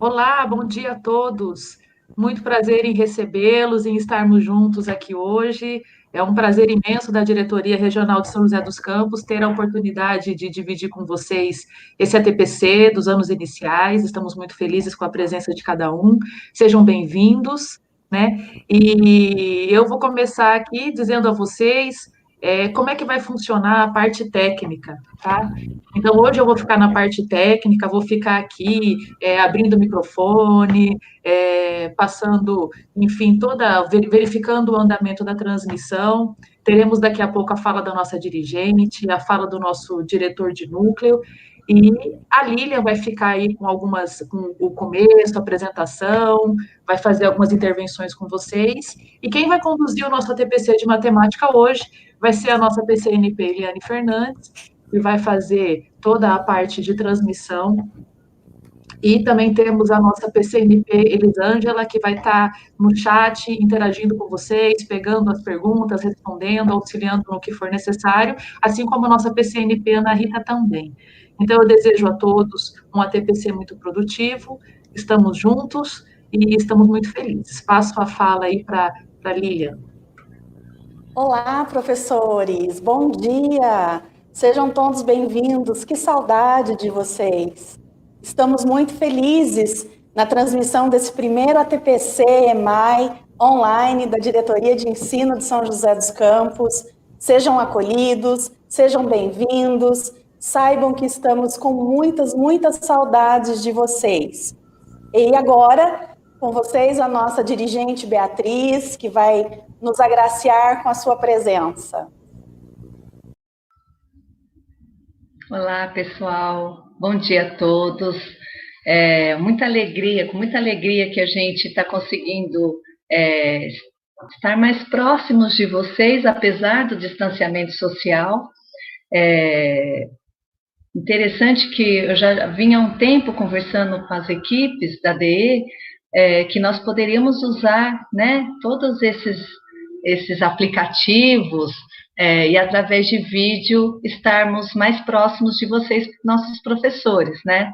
Olá, bom dia a todos. Muito prazer em recebê-los, em estarmos juntos aqui hoje. É um prazer imenso da Diretoria Regional de São José dos Campos ter a oportunidade de dividir com vocês esse ATPC dos anos iniciais. Estamos muito felizes com a presença de cada um. Sejam bem-vindos, né? E eu vou começar aqui dizendo a vocês como é que vai funcionar a parte técnica, tá? Então, hoje eu vou ficar na parte técnica, vou ficar aqui abrindo o microfone, passando, enfim, verificando o andamento da transmissão. Teremos daqui a pouco a fala da nossa dirigente, a fala do nosso diretor de núcleo, e a Lília vai ficar aí com o começo, a apresentação, vai fazer algumas intervenções com vocês. E quem vai conduzir o nosso ATPC de matemática hoje vai ser a nossa PCNP Eliane Fernandes, que vai fazer toda a parte de transmissão. E também temos a nossa PCNP Elisângela, que vai estar no chat, interagindo com vocês, pegando as perguntas, respondendo, auxiliando no que for necessário, assim como a nossa PCNP Ana Rita também. Então, eu desejo a todos um ATPC muito produtivo, estamos juntos e estamos muito felizes. Passo a fala aí para a Lilian. Olá, professores, bom dia! Sejam todos bem-vindos, que saudade de vocês! Estamos muito felizes na transmissão desse primeiro ATPC EMAI online da Diretoria de Ensino de São José dos Campos. Sejam acolhidos, sejam bem-vindos, saibam que estamos com muitas saudades de vocês. E agora, com vocês, a nossa dirigente Beatriz, que vai nos agraciar com a sua presença. Olá, pessoal. Bom dia a todos. Com muita alegria que a gente está conseguindo estar mais próximos de vocês, apesar do distanciamento social. Interessante que eu já vinha há um tempo conversando com as equipes da DE, que nós poderíamos usar, né, todos esses aplicativos e através de vídeo estarmos mais próximos de vocês, nossos professores, né?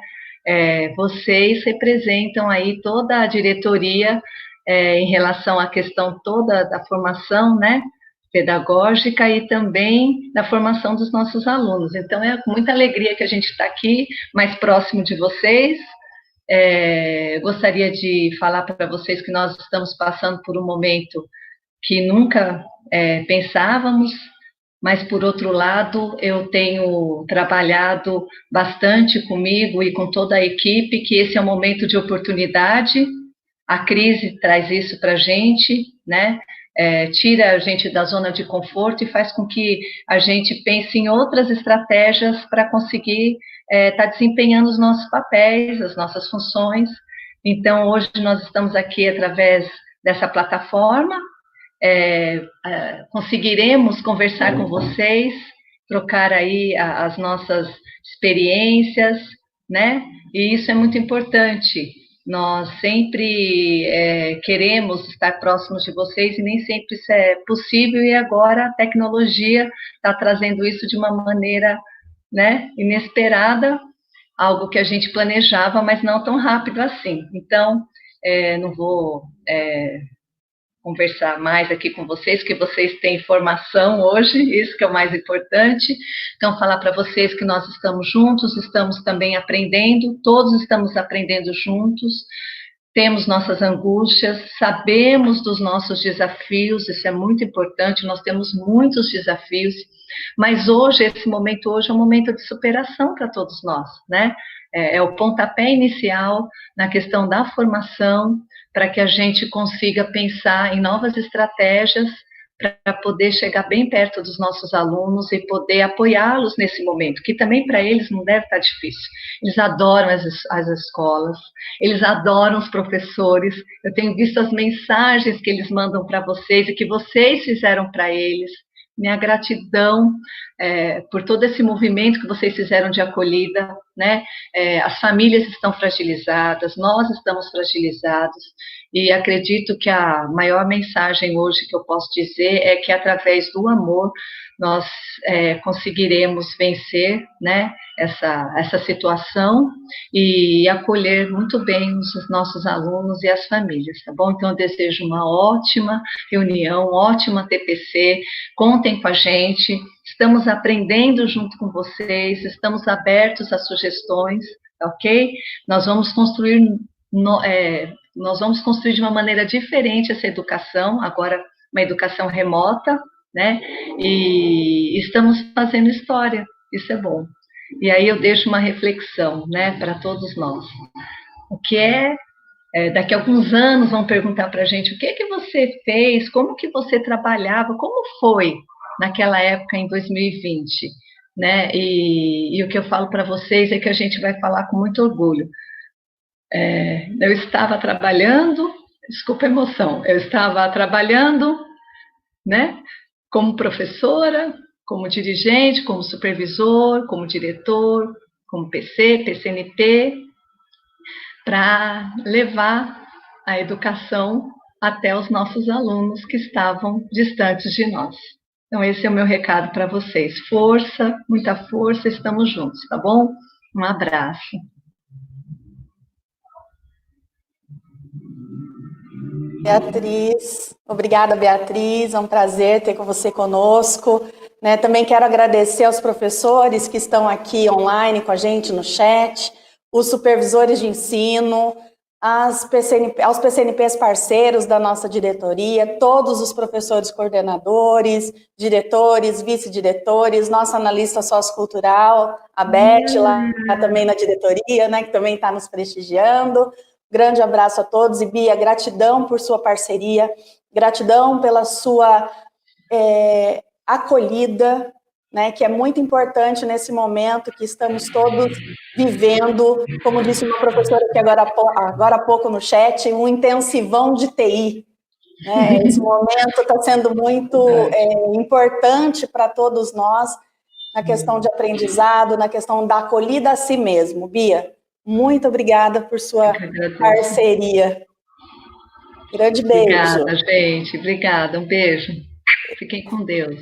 Vocês representam aí toda a diretoria em relação à questão toda da formação, né, pedagógica e também da formação dos nossos alunos. Então, é com muita alegria que a gente está aqui, mais próximo de vocês. Gostaria de falar para vocês que nós estamos passando por um momento que nunca pensávamos, mas, por outro lado, eu tenho trabalhado bastante comigo e com toda a equipe, que esse é um momento de oportunidade. A crise traz isso para a gente, né? Tira a gente da zona de conforto e faz com que a gente pense em outras estratégias para conseguir estar desempenhando os nossos papéis, as nossas funções. Então, hoje nós estamos aqui através dessa plataforma, conseguiremos conversar com vocês, trocar aí as nossas experiências, né? E isso é muito importante. Nós sempre queremos estar próximos de vocês e nem sempre isso é possível, e agora a tecnologia está trazendo isso de uma maneira, né, inesperada, algo que a gente planejava, mas não tão rápido assim. Então, não vou conversar mais aqui com vocês, que vocês têm formação hoje, isso que é o mais importante. Então, falar para vocês que nós estamos juntos, estamos também aprendendo, todos estamos aprendendo juntos, temos nossas angústias, sabemos dos nossos desafios, isso é muito importante, nós temos muitos desafios, mas hoje, esse momento hoje é um momento de superação para todos nós, né? É o pontapé inicial na questão da formação, para que a gente consiga pensar em novas estratégias para poder chegar bem perto dos nossos alunos e poder apoiá-los nesse momento, que também para eles não deve estar difícil. Eles adoram as escolas, eles adoram os professores, eu tenho visto as mensagens que eles mandam para vocês e que vocês fizeram para eles. Minha gratidão por todo esse movimento que vocês fizeram de acolhida, né? As famílias estão fragilizadas, nós estamos fragilizados, e acredito que a maior mensagem hoje que eu posso dizer é que através do amor nós conseguiremos vencer, né, essa situação e acolher muito bem os nossos alunos e as famílias, tá bom? Então eu desejo uma ótima reunião, ótima TPC, contem com a gente, estamos aprendendo junto com vocês, estamos abertos a sugestões, ok? Nós vamos construir de uma maneira diferente essa educação, agora uma educação remota, né? E estamos fazendo história, isso é bom. E aí eu deixo uma reflexão, né, para todos nós. O que daqui a alguns anos vão perguntar para a gente o que você fez, como que você trabalhava, como foi naquela época em 2020, né? E o que eu falo para vocês é que a gente vai falar com muito orgulho. Eu estava trabalhando, desculpa a emoção, eu estava trabalhando, né, como professora, como dirigente, como supervisor, como diretor, como PC, PCNP, para levar a educação até os nossos alunos que estavam distantes de nós. Então, esse é o meu recado para vocês. Força, muita força, estamos juntos, tá bom? Um abraço. Beatriz, obrigada, Beatriz, é um prazer ter com você conosco, né? Também quero agradecer aos professores que estão aqui online com a gente no chat, os supervisores de ensino, aos PCNPs parceiros da nossa diretoria, todos os professores coordenadores, diretores, vice-diretores, nossa analista sociocultural, a Beth, lá também na diretoria, né, que também está nos prestigiando. Grande abraço a todos, e Bia, gratidão por sua parceria, gratidão pela sua acolhida, né, que é muito importante nesse momento que estamos todos vivendo, como disse uma professora aqui agora há pouco no chat, um intensivão de TI. Né? Esse momento está sendo muito importante para todos nós, na questão de aprendizado, na questão da acolhida a si mesmo. Bia, muito obrigada por sua parceria. Grande beijo. Obrigada, gente. Obrigada. Um beijo. Fiquem com Deus.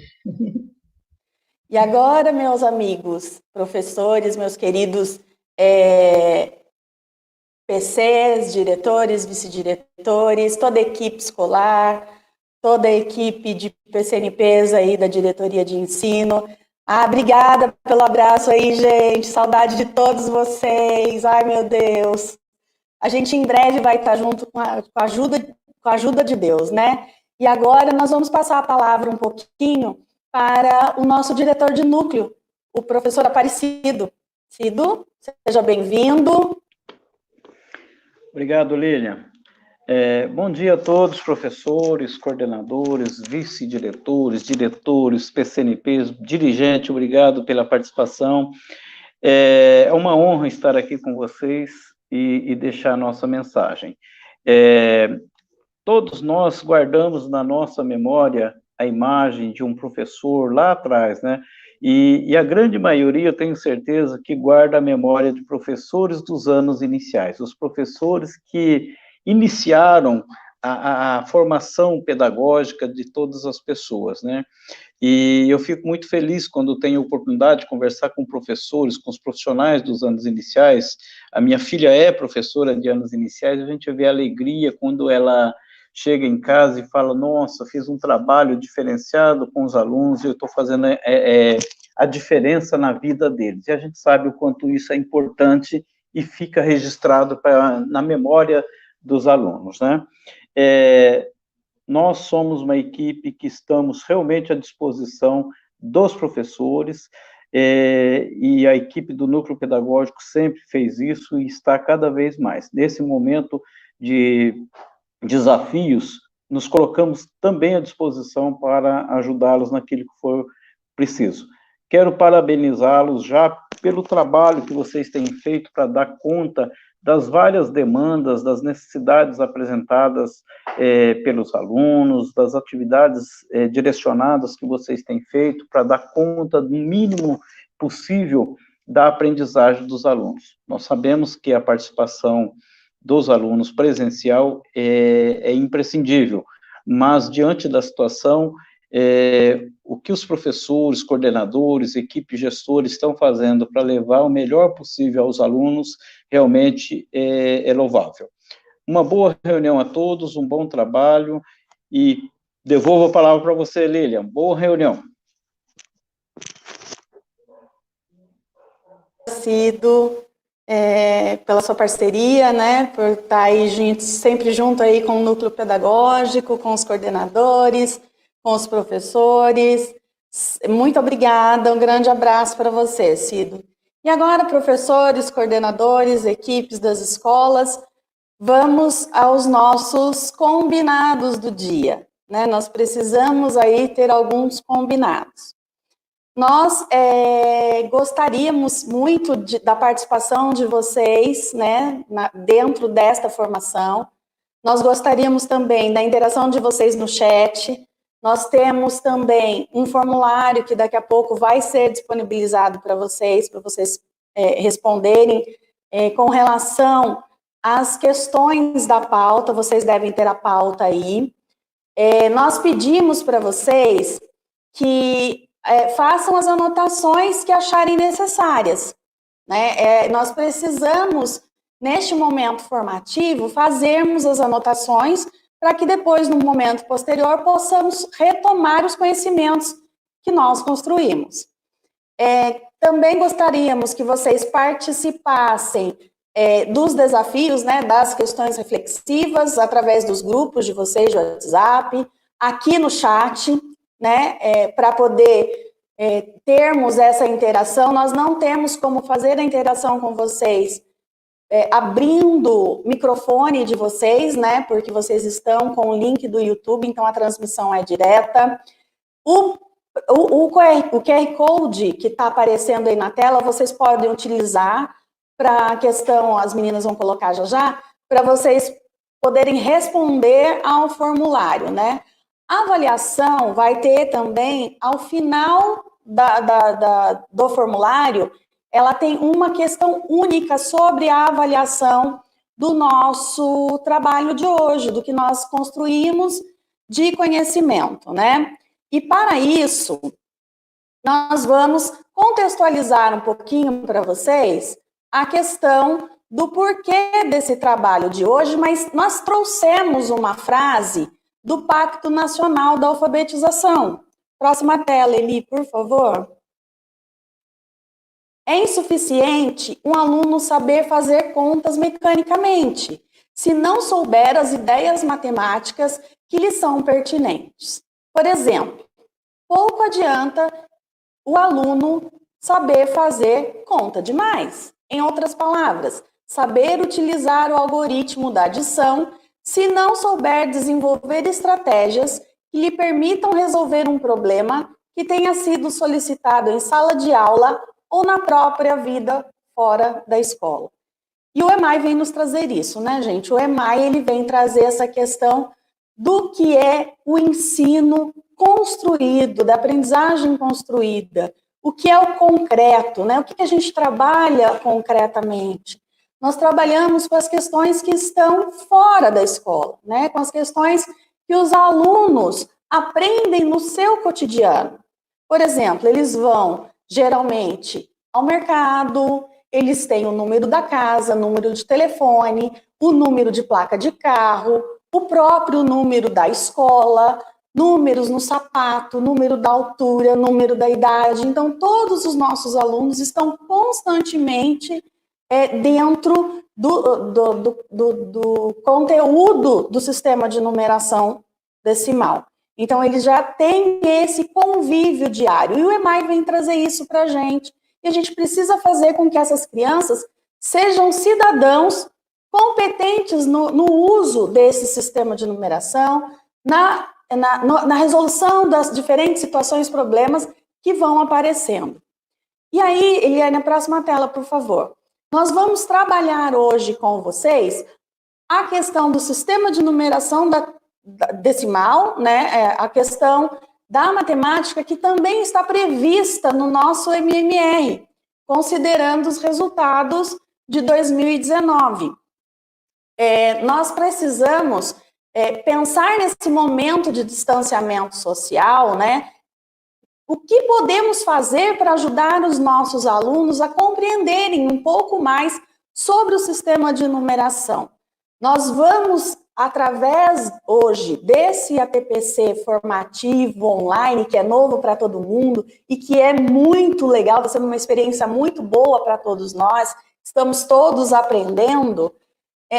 E agora, meus amigos, professores, meus queridos PCs, diretores, vice-diretores, toda a equipe escolar, toda a equipe de PCNPs aí da diretoria de ensino. Obrigada pelo abraço aí, gente. Saudade de todos vocês. Ai, meu Deus. A gente em breve vai estar junto com a ajuda de Deus, né? E agora nós vamos passar a palavra um pouquinho para o nosso diretor de núcleo, o professor Aparecido. Cido, seja bem-vindo. Obrigado, Lilian. Bom dia a todos, professores, coordenadores, vice-diretores, diretores, PCNPs, dirigente, obrigado pela participação. É uma honra estar aqui com vocês e deixar a nossa mensagem. Todos nós guardamos na nossa memória a imagem de um professor lá atrás, né? E a grande maioria, eu tenho certeza, que guarda a memória de professores dos anos iniciais, os professores que iniciaram a formação pedagógica de todas as pessoas, né? E eu fico muito feliz quando tenho a oportunidade de conversar com professores, com os profissionais dos anos iniciais. A minha filha é professora de anos iniciais, a gente vê a alegria quando ela chega em casa e fala, nossa, fiz um trabalho diferenciado com os alunos, e eu estou fazendo a diferença na vida deles. E a gente sabe o quanto isso é importante e fica registrado na memória dos alunos, né? Nós somos uma equipe que estamos realmente à disposição dos professores, e a equipe do Núcleo Pedagógico sempre fez isso e está cada vez mais. Nesse momento de desafios, nos colocamos também à disposição para ajudá-los naquilo que for preciso. Quero parabenizá-los já pelo trabalho que vocês têm feito para dar conta das várias demandas, das necessidades apresentadas pelos alunos, das atividades direcionadas que vocês têm feito para dar conta do mínimo possível da aprendizagem dos alunos. Nós sabemos que a participação dos alunos presencial é imprescindível, mas diante da situação, o que os professores, coordenadores, equipe gestores estão fazendo para levar o melhor possível aos alunos, realmente é louvável. Uma boa reunião a todos, um bom trabalho, e devolvo a palavra para você, Lilian. Boa reunião. Agradecido pela sua parceria, né, por estar aí sempre junto aí com o núcleo pedagógico, com os coordenadores, com os professores. Muito obrigada, um grande abraço para você, Cido. E agora, professores, coordenadores, equipes das escolas, vamos aos nossos combinados do dia, né? Nós precisamos aí ter alguns combinados. Nós gostaríamos muito da participação de vocês, né, dentro desta formação. Nós gostaríamos também da interação de vocês no chat. Nós temos também um formulário que daqui a pouco vai ser disponibilizado para vocês responderem com relação às questões da pauta. Vocês devem ter a pauta aí. Nós pedimos para vocês que façam as anotações que acharem necessárias, né? Nós precisamos, neste momento formativo, fazermos as anotações para que depois, no momento posterior, possamos retomar os conhecimentos que nós construímos. Também gostaríamos que vocês participassem dos desafios, né, das questões reflexivas, através dos grupos de vocês de WhatsApp, aqui no chat, né, para poder termos essa interação. Nós não temos como fazer a interação com vocês abrindo o microfone de vocês, né, porque vocês estão com o link do YouTube, então a transmissão é direta. O QR Code que está aparecendo aí na tela, vocês podem utilizar para a questão, as meninas vão colocar já, para vocês poderem responder ao formulário, né? A avaliação vai ter também, ao final do formulário, ela tem uma questão única sobre a avaliação do nosso trabalho de hoje, do que nós construímos de conhecimento, né? E para isso, nós vamos contextualizar um pouquinho para vocês a questão do porquê desse trabalho de hoje, mas nós trouxemos uma frase do Pacto Nacional da Alfabetização. Próxima tela, Eli, por favor. É insuficiente um aluno saber fazer contas mecanicamente, se não souber as ideias matemáticas que lhe são pertinentes. Por exemplo, pouco adianta o aluno saber fazer conta de mais. Em outras palavras, saber utilizar o algoritmo da adição, se não souber desenvolver estratégias que lhe permitam resolver um problema que tenha sido solicitado em sala de aula ou na própria vida fora da escola. E o EMAI vem nos trazer isso, né, gente? O EMAI, ele vem trazer essa questão do que é o ensino construído, da aprendizagem construída, o que é o concreto, né? O que a gente trabalha concretamente? Nós trabalhamos com as questões que estão fora da escola, né? Com as questões que os alunos aprendem no seu cotidiano. Por exemplo, eles vão, geralmente, ao mercado, eles têm o número da casa, o número de telefone, o número de placa de carro, o próprio número da escola, números no sapato, número da altura, número da idade. Então, todos os nossos alunos estão constantemente dentro do conteúdo do sistema de numeração decimal. Então, eles já têm esse convívio diário. E o EMAI vem trazer isso para a gente. E a gente precisa fazer com que essas crianças sejam cidadãos competentes no uso desse sistema de numeração, na resolução das diferentes situações, problemas que vão aparecendo. E aí, Eliane, a próxima tela, por favor. Nós vamos trabalhar hoje com vocês a questão do sistema de numeração decimal, né? A questão da matemática, que também está prevista no nosso MMR, considerando os resultados de 2019. Nós precisamos pensar nesse momento de distanciamento social, né? O que podemos fazer para ajudar os nossos alunos a compreenderem um pouco mais sobre o sistema de numeração? Nós vamos, através hoje desse ATPC formativo online, que é novo para todo mundo e que é muito legal, está sendo uma experiência muito boa para todos nós, estamos todos aprendendo,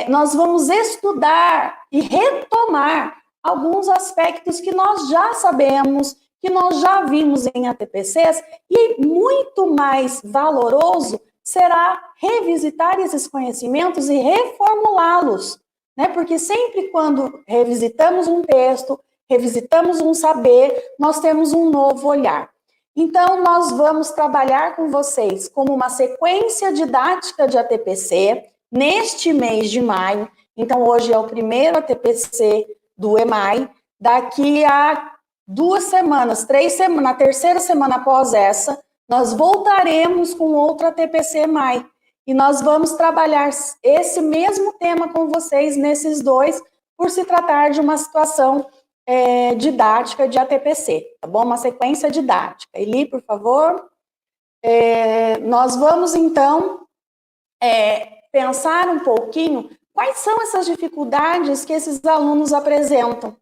nós vamos estudar e retomar alguns aspectos que nós já sabemos, que nós já vimos em ATPCs, e muito mais valoroso será revisitar esses conhecimentos e reformulá-los, né? Porque sempre quando revisitamos um texto, revisitamos um saber, nós temos um novo olhar. Então, nós vamos trabalhar com vocês como uma sequência didática de ATPC neste mês de maio. Então, hoje é o primeiro ATPC do EMAI. Daqui a 2 semanas, 3 semanas, na terceira semana após essa, nós voltaremos com outro ATPC EMAI. E nós vamos trabalhar esse mesmo tema com vocês nesses dois, por se tratar de uma situação didática de ATPC, tá bom? Uma sequência didática. Eli, por favor. Nós vamos, então, pensar um pouquinho quais são essas dificuldades que esses alunos apresentam.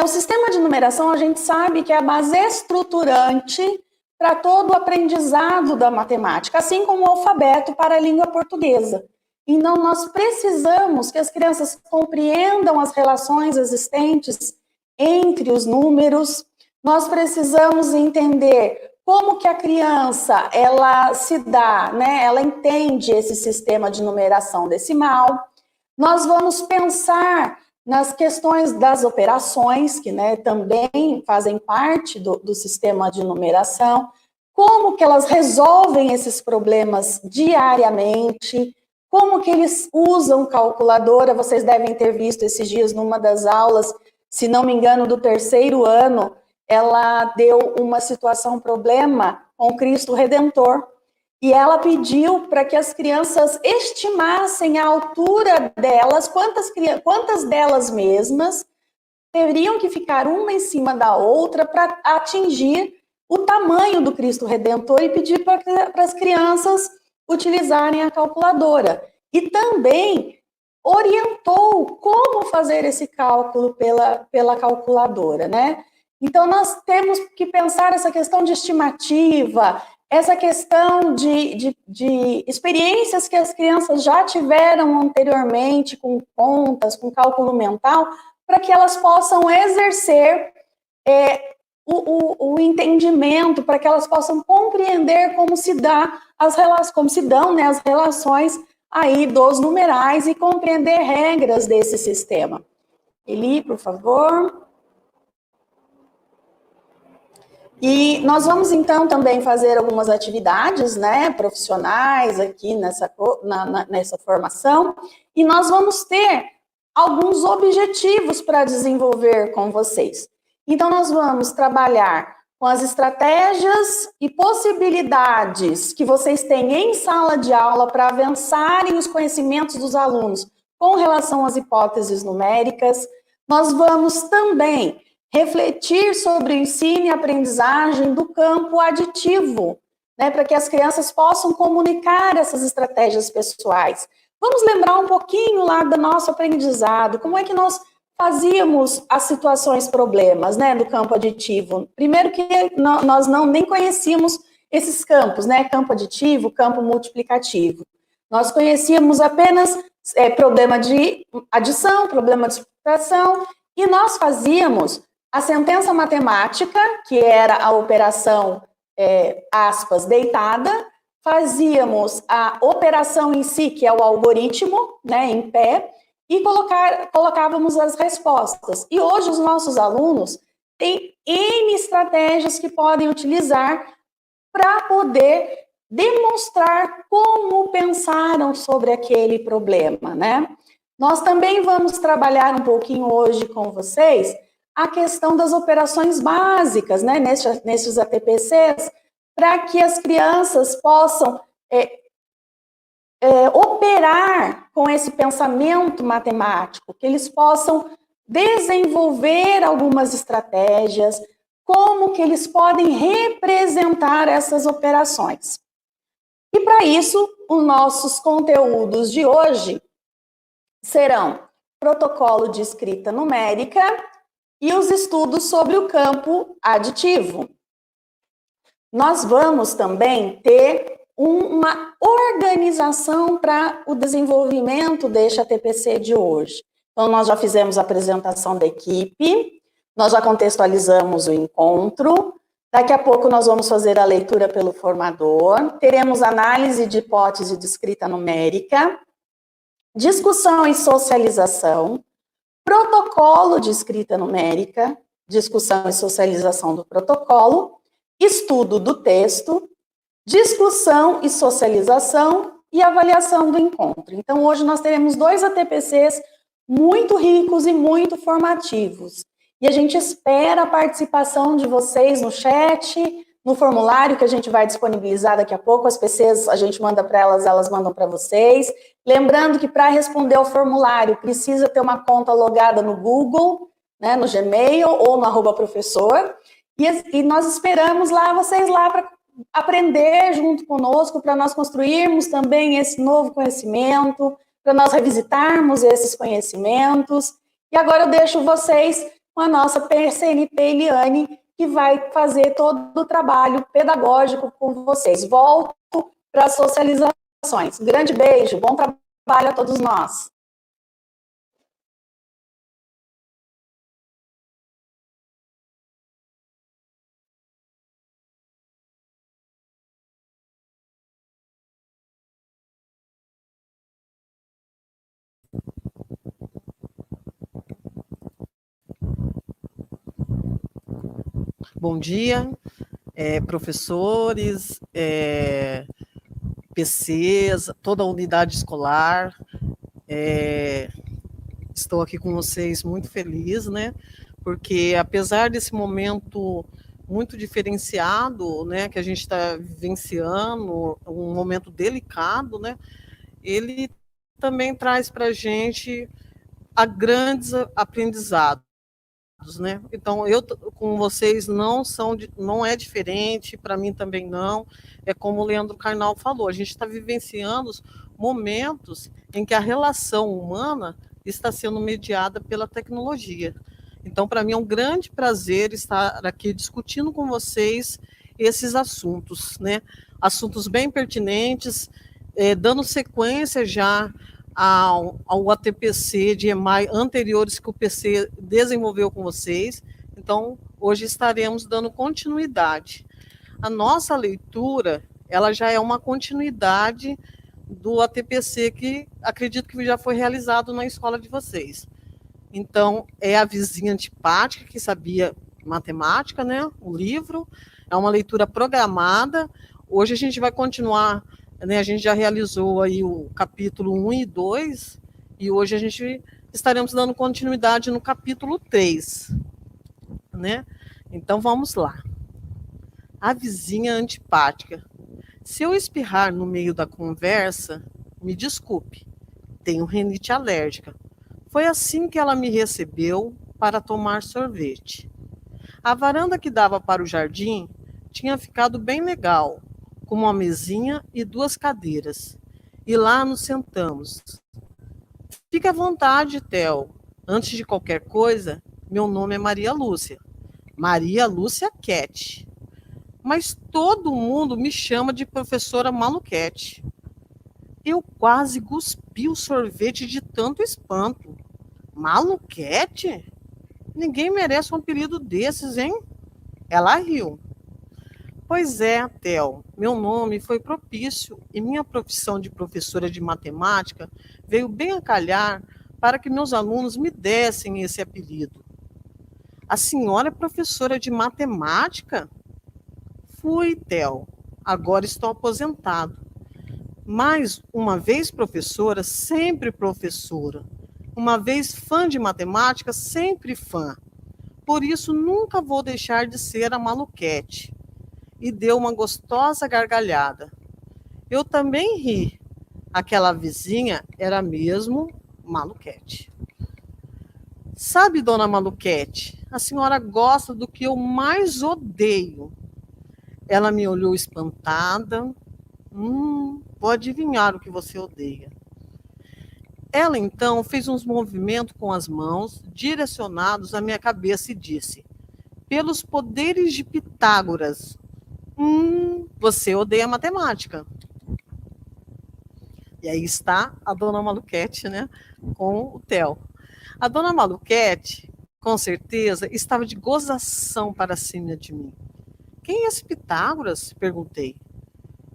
O sistema de numeração, a gente sabe que é a base estruturante para todo o aprendizado da matemática, assim como o alfabeto para a língua portuguesa. Então, nós precisamos que as crianças compreendam as relações existentes entre os números, nós precisamos entender como que a criança, ela se dá, né? Ela entende esse sistema de numeração decimal. Nós vamos pensar nas questões das operações, que, né, também fazem parte do sistema de numeração, como que elas resolvem esses problemas diariamente, como que eles usam calculadora. Vocês devem ter visto esses dias numa das aulas, se não me engano, do 3º ano, ela deu uma situação, um problema com Cristo Redentor, e ela pediu para que as crianças estimassem a altura delas, quantas delas mesmas teriam que ficar uma em cima da outra para atingir o tamanho do Cristo Redentor, e pedir para as crianças utilizarem a calculadora. E também orientou como fazer esse cálculo pela calculadora, né? Então, nós temos que pensar essa questão de estimativa, essa questão de experiências que as crianças já tiveram anteriormente com contas, com cálculo mental, para que elas possam exercer o entendimento, para que elas possam compreender como se dá como se dão, né, as relações aí dos numerais, e compreender regras desse sistema. Eli, por favor. E nós vamos, então, também fazer algumas atividades, né, profissionais aqui nessa formação, e nós vamos ter alguns objetivos para desenvolver com vocês. Então, nós vamos trabalhar com as estratégias e possibilidades que vocês têm em sala de aula para avançarem os conhecimentos dos alunos com relação às hipóteses numéricas. Nós vamos também refletir sobre o ensino e aprendizagem do campo aditivo, né, para que as crianças possam comunicar essas estratégias pessoais. Vamos lembrar um pouquinho lá do nosso aprendizado, como é que nós fazíamos as situações problemas, né, do campo aditivo. Primeiro que nós nem conhecíamos esses campos, né, campo aditivo, campo multiplicativo. Nós conhecíamos apenas problema de adição, problema de subtração, e nós fazíamos a sentença matemática, que era a operação, aspas, deitada, fazíamos a operação em si, que é o algoritmo, né, em pé, e colocávamos as respostas. E hoje os nossos alunos têm N estratégias que podem utilizar para poder demonstrar como pensaram sobre aquele problema, né? Nós também vamos trabalhar um pouquinho hoje com vocês a questão das operações básicas, né, nesses ATPCs, para que as crianças possam operar com esse pensamento matemático, que eles possam desenvolver algumas estratégias, como que eles podem representar essas operações. E para isso, os nossos conteúdos de hoje serão protocolo de escrita numérica e os estudos sobre o campo aditivo. Nós vamos também ter uma organização para o desenvolvimento deste ATPC de hoje. Então, nós já fizemos a apresentação da equipe, nós já contextualizamos o encontro, daqui a pouco nós vamos fazer a leitura pelo formador, teremos análise de hipótese de escrita numérica, discussão e socialização, protocolo de escrita numérica, discussão e socialização do protocolo, estudo do texto, discussão e socialização e avaliação do encontro. Então, hoje nós teremos 2 ATPCs muito ricos e muito formativos. E a gente espera a participação de vocês no chat, no formulário que a gente vai disponibilizar daqui a pouco. As PCs a gente manda para elas, elas mandam para vocês. Lembrando que para responder ao formulário precisa ter uma conta logada no Google, né, no Gmail ou no @professor. E nós esperamos vocês lá para aprender junto conosco, para nós construirmos também esse novo conhecimento, para nós revisitarmos esses conhecimentos. E agora eu deixo vocês com a nossa PCNP Eliane, que vai fazer todo o trabalho pedagógico com vocês. Volto para as socializações. Grande beijo, bom trabalho a todos nós. Bom dia, professores, PCs, toda a unidade escolar. Estou aqui com vocês muito feliz, né? Porque apesar desse momento muito diferenciado, né, que a gente está vivenciando, um momento delicado, né? Ele também traz para a gente grandes aprendizados. Né? Então, eu com vocês não é diferente, para mim também não. É como o Leandro Carnal falou, a gente está vivenciando momentos em que a relação humana está sendo mediada pela tecnologia. Então, para mim é um grande prazer estar aqui discutindo com vocês esses assuntos, né? Assuntos bem pertinentes, dando sequência já ao ATPC de EMAI anteriores que o PC desenvolveu com vocês. Então, hoje estaremos dando continuidade. A nossa leitura, ela já é uma continuidade do ATPC que acredito que já foi realizado na escola de vocês. Então, é a vizinha antipática que sabia matemática, né? O livro, é uma leitura programada. Hoje a gente vai continuar, né, a gente já realizou aí o capítulo 1 e 2, e hoje a gente estaremos dando continuidade no capítulo 3, né? Então, vamos lá. A vizinha antipática. Se eu espirrar no meio da conversa, me desculpe, tenho rinite alérgica. Foi assim que ela me recebeu para tomar sorvete. A varanda que dava para o jardim tinha ficado bem legal, com uma mesinha e 2 cadeiras. E lá nos sentamos. Fique à vontade, Theo. Antes de qualquer coisa, meu nome é Maria Lúcia. Maria Lúcia Cat. Mas todo mundo me chama de professora Maluquete. Eu quase cuspi o sorvete de tanto espanto. Maluquete? Ninguém merece um apelido desses, hein? Ela riu. Pois é, Theo, meu nome foi propício e minha profissão de professora de matemática veio bem a calhar para que meus alunos me dessem esse apelido. A senhora é professora de matemática? Fui, Theo. agora estou aposentado. Mas, uma vez professora, sempre professora. Uma vez fã de matemática, sempre fã. Por isso, nunca vou deixar de ser a Maluquete. E deu uma gostosa gargalhada. Eu também ri. Aquela vizinha era mesmo Maluquete. Sabe, dona Maluquete, a senhora gosta do que eu mais odeio. Ela me olhou espantada. Vou adivinhar o que você odeia. Ela então fez uns movimentos com as mãos direcionados à minha cabeça e disse: pelos poderes de Pitágoras, você odeia matemática. E aí está a dona Maluquete, né, com o Theo. A dona Maluquete, com certeza, estava de gozação para cima de mim. Quem é esse Pitágoras? Perguntei.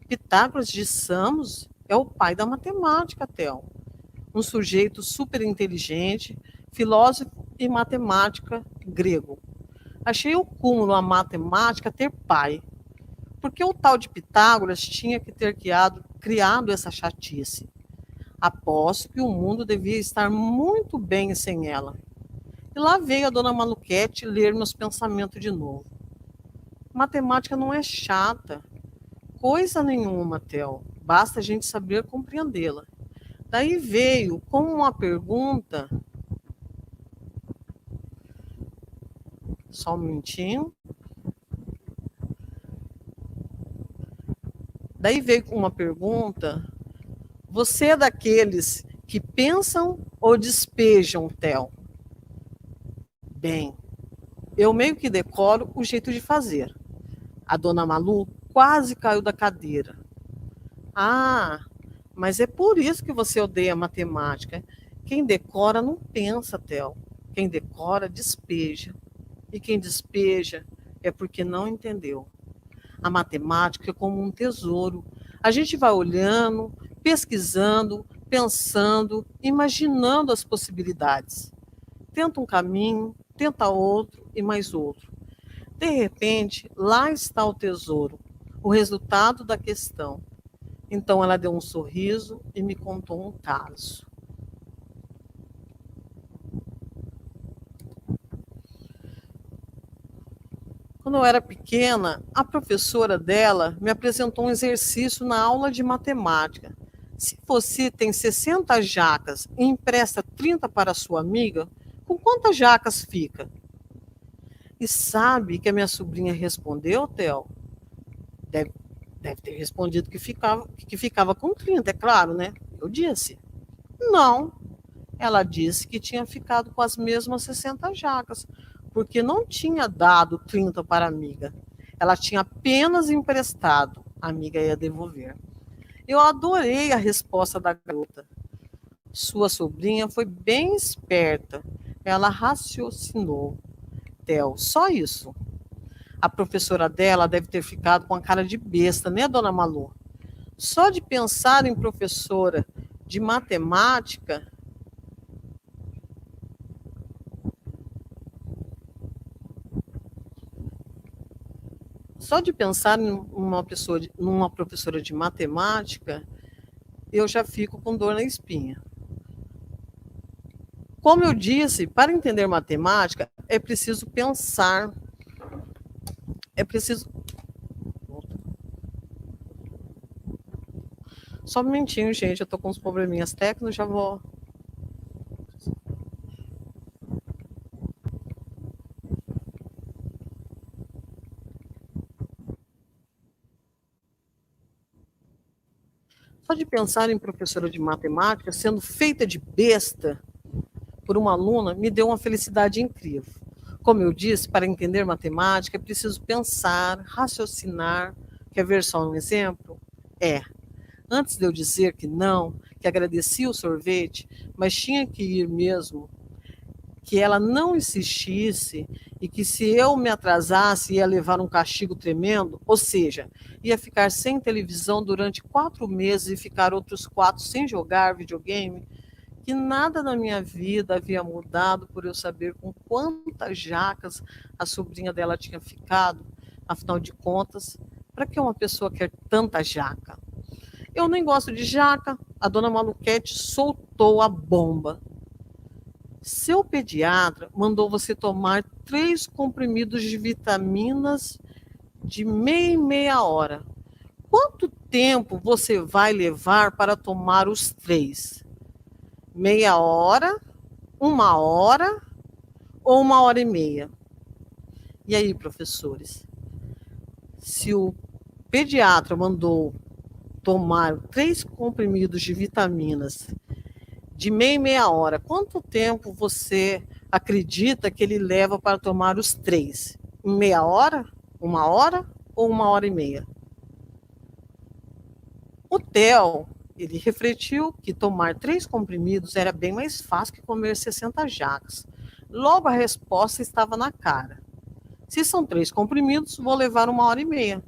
Pitágoras de Samos é o pai da matemática, Theo. Um sujeito super inteligente, filósofo e matemática grego. Achei o cúmulo a matemática ter pai. Porque o tal de Pitágoras tinha que ter criado essa chatice. Aposto que o mundo devia estar muito bem sem ela. E lá veio a dona Maluquete ler meus pensamentos de novo. Matemática não é chata. Coisa nenhuma, Theo. Basta a gente saber compreendê-la. Daí veio como uma pergunta. Só um minutinho. Daí veio uma pergunta. Você é daqueles que pensam ou despejam, Theo? Bem, eu meio que decoro o jeito de fazer. A dona Malu quase caiu da cadeira. Ah, mas é por isso que você odeia matemática. Quem decora não pensa, Theo. Quem decora, despeja. E quem despeja é porque não entendeu. A matemática é como um tesouro. A gente vai olhando, pesquisando, pensando, imaginando as possibilidades. Tenta um caminho, tenta outro e mais outro. De repente, lá está o tesouro, o resultado da questão. Então ela deu um sorriso e me contou um caso. Quando eu era pequena, a professora dela me apresentou um exercício na aula de matemática. Se você tem 60 jacas e empresta 30 para sua amiga, com quantas jacas fica? E sabe que a minha sobrinha respondeu, Theo? Deve ter respondido que ficava com 30, é claro, né? Eu disse. Não. Ela disse que tinha ficado com as mesmas 60 jacas, porque não tinha dado 30 para a amiga. Ela tinha apenas emprestado, a amiga ia devolver. Eu adorei a resposta da garota. Sua sobrinha foi bem esperta. Ela raciocinou. Theo, só isso. A professora dela deve ter ficado com a cara de besta, né, dona Malu? Só de pensar em professora de matemática. Só de pensar numa professora de matemática, eu já fico com dor na espinha. Como eu disse, para entender matemática, é preciso pensar. É preciso. Só um momentinho, gente. Eu estou com uns probleminhas técnicos, já vou. Só de pensar em professora de matemática sendo feita de besta por uma aluna me deu uma felicidade incrível. Como eu disse, para entender matemática é preciso pensar, raciocinar. Quer ver só um exemplo? Antes de eu dizer que não, que agradecia o sorvete, mas tinha que ir mesmo, que ela não insistisse e que se eu me atrasasse ia levar um castigo tremendo, ou seja, ia ficar sem televisão durante 4 meses e ficar outros 4 sem jogar videogame, que nada na minha vida havia mudado por eu saber com quantas jacas a sobrinha dela tinha ficado. Afinal de contas, para que uma pessoa quer tanta jaca? Eu nem gosto de jaca. A dona Maluquete soltou a bomba. Seu pediatra mandou você tomar 3 comprimidos de vitaminas de meia em meia hora. Quanto tempo você vai levar para tomar os 3? Meia hora, 1 hora ou 1 hora e meia? E aí, professores? Se o pediatra mandou tomar 3 comprimidos de vitaminas de meia em meia hora, quanto tempo você acredita que ele leva para tomar os 3? Em meia hora? 1 hora ou 1 hora e meia? O Theo, ele refletiu que tomar 3 comprimidos era bem mais fácil que comer 60 jacas. Logo a resposta estava na cara. Se são 3 comprimidos, vou levar 1 hora e meia.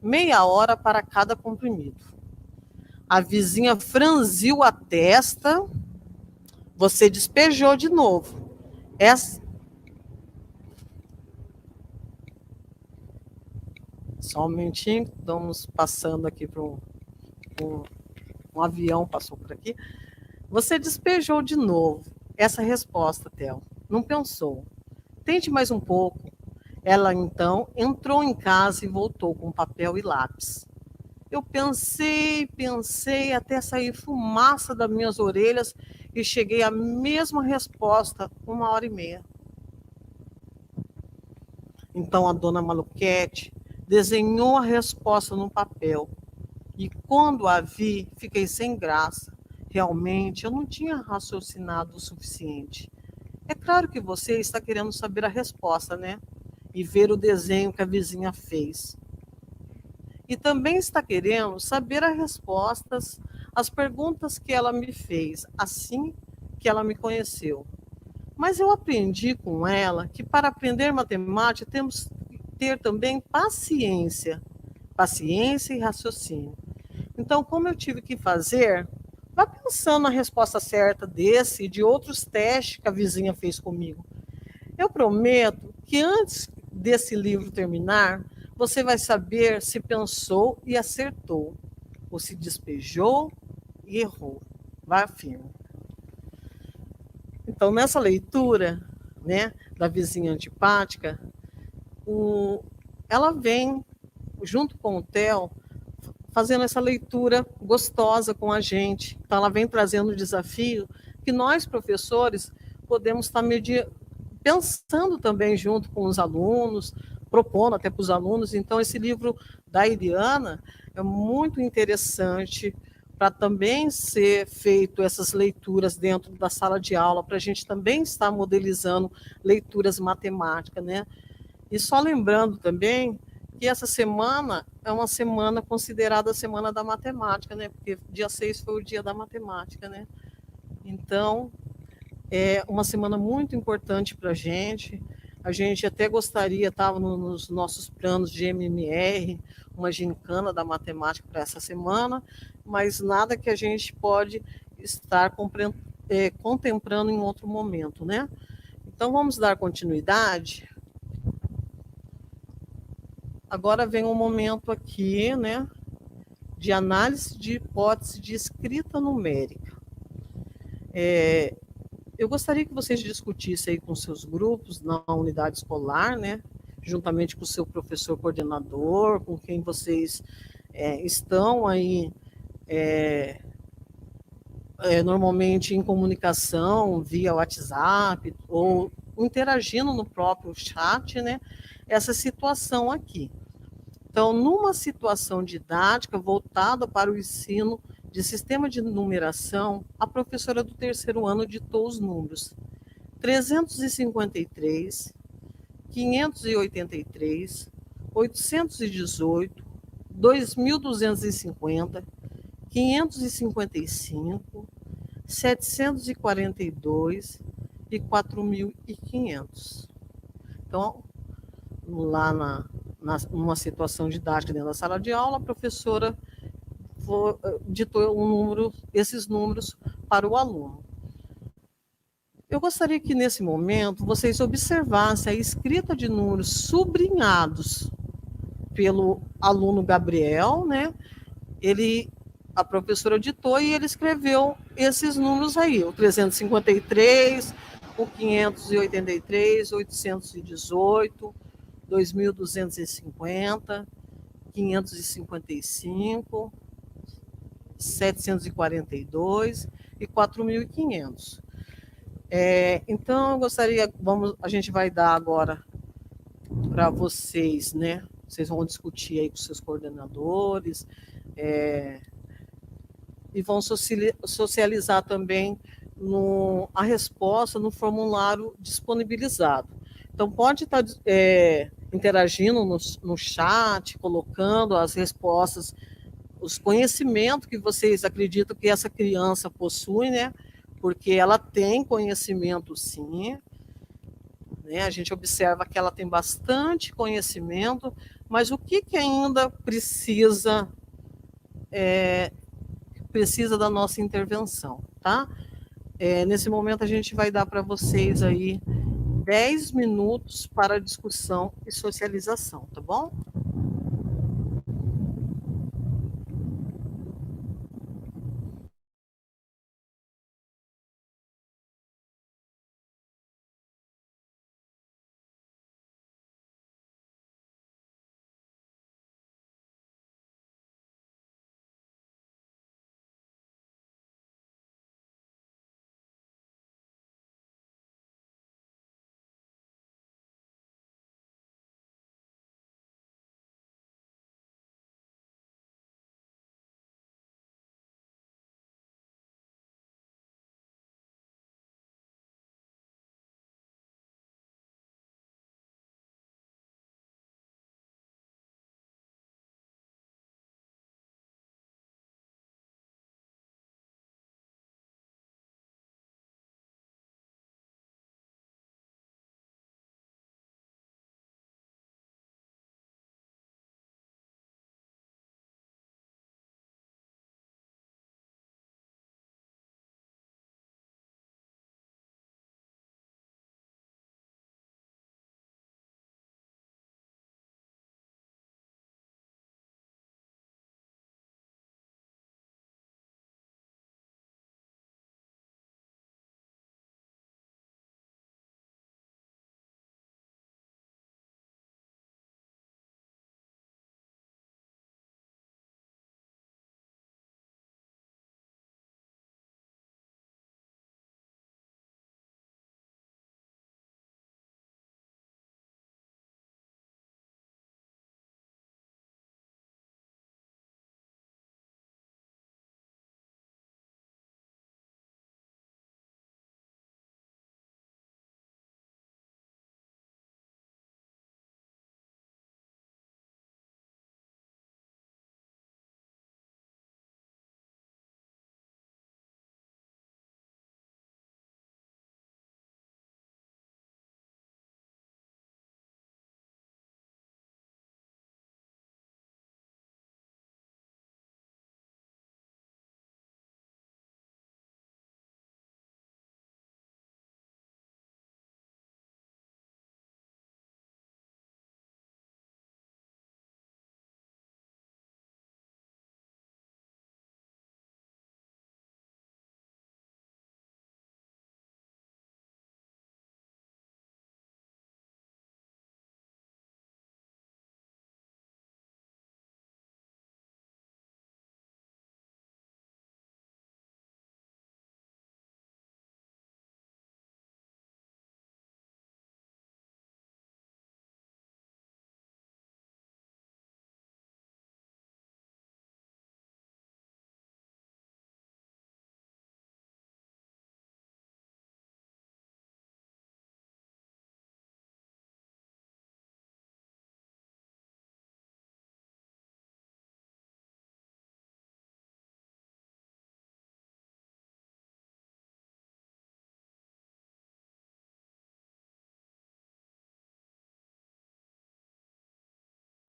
Meia hora para cada comprimido. A vizinha franziu a testa. Você despejou de novo. Só um momentinho, estamos passando aqui para um avião passou por aqui. Você despejou de novo. Essa resposta, Theo. Não pensou. Tente mais um pouco. Ela, então, entrou em casa e voltou com papel e lápis. Eu pensei, até sair fumaça das minhas orelhas e cheguei à mesma resposta, 1 hora e meia. Então, a dona Maluquete desenhou a resposta no papel. E quando a vi, fiquei sem graça. Realmente, eu não tinha raciocinado o suficiente. É claro que você está querendo saber a resposta, né? E ver o desenho que a vizinha fez. E também está querendo saber as respostas às perguntas que ela me fez, assim que ela me conheceu. Mas eu aprendi com ela que para aprender matemática temos que ter também paciência e raciocínio. Então, como eu tive que fazer, vá pensando na resposta certa desse e de outros testes que a vizinha fez comigo. Eu prometo que antes desse livro terminar, você vai saber se pensou e acertou, ou se despejou e errou. Vá firme. Então, nessa leitura, né, da vizinha antipática, ela vem, junto com o Theo, fazendo essa leitura gostosa com a gente. Então, ela vem trazendo o desafio que nós, professores, podemos estar pensando também junto com os alunos, propondo até para os alunos. Então, esse livro da Iriana é muito interessante para também ser feito essas leituras dentro da sala de aula, para a gente também estar modelizando leituras matemáticas, né? E só lembrando também que essa semana é uma semana considerada a Semana da Matemática, né? Porque dia 6 foi o dia da matemática, né? Então, é uma semana muito importante para a gente. A gente até gostaria, estava nos nossos planos de MMR, uma gincana da matemática para essa semana, mas nada que a gente pode estar contemplando em outro momento, né? Então, vamos dar continuidade. Agora vem um momento aqui, né, de análise de hipótese de escrita numérica. Eu gostaria que vocês discutissem aí com seus grupos na unidade escolar, né, juntamente com o seu professor coordenador, com quem vocês estão aí normalmente em comunicação via WhatsApp ou interagindo no próprio chat, né, essa situação aqui. Então, numa situação didática voltada para o ensino de sistema de numeração, a professora do 3º ano ditou os números 353, 583, 818, 2.250, 555, 742 e 4.500. Então, lá numa situação didática dentro da sala de aula, a professora ditou esses números para o aluno. Eu gostaria que, nesse momento, vocês observassem a escrita de números sublinhados pelo aluno Gabriel, né? A professora ditou e ele escreveu esses números aí, o 353, o 583, 818, 2.250, 555, 742 e 4.500. Então, eu gostaria, a gente vai dar agora para vocês, né? Vocês vão discutir aí com seus coordenadores, e vão socializar também a resposta no formulário disponibilizado. Então, pode estar interagindo no chat, colocando as respostas, os conhecimentos que vocês acreditam que essa criança possui, né? Porque ela tem conhecimento, sim. Né? A gente observa que ela tem bastante conhecimento, mas o que ainda precisa da nossa intervenção, tá? Nesse momento a gente vai dar para vocês aí 10 minutos para discussão e socialização, tá bom?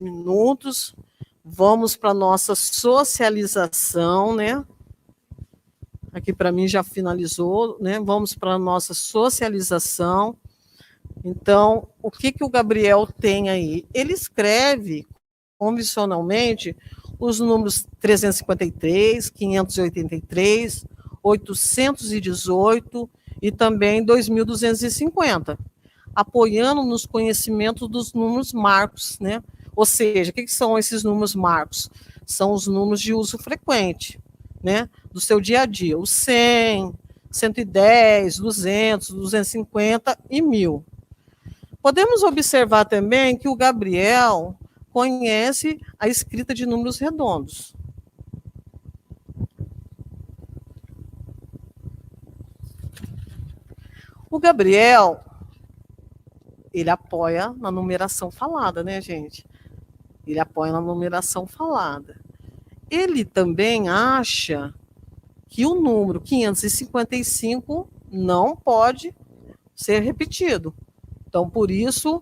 Minutos, vamos para a nossa socialização, né? Aqui para mim já finalizou, né? Vamos para a nossa socialização. Então, o que o Gabriel tem aí? Ele escreve convencionalmente os números 353, 583, 818 e também 2.250, apoiando nos conhecimentos dos números marcos, né? Ou seja, o que são esses números marcos? São os números de uso frequente, né? Do seu dia a dia, o 100, 110, 200, 250 e 1.000. Podemos observar também que o Gabriel conhece a escrita de números redondos. O Gabriel, ele apoia na numeração falada, né, gente? Ele apoia na numeração falada. Ele também acha que o número 555 não pode ser repetido. Então, por isso,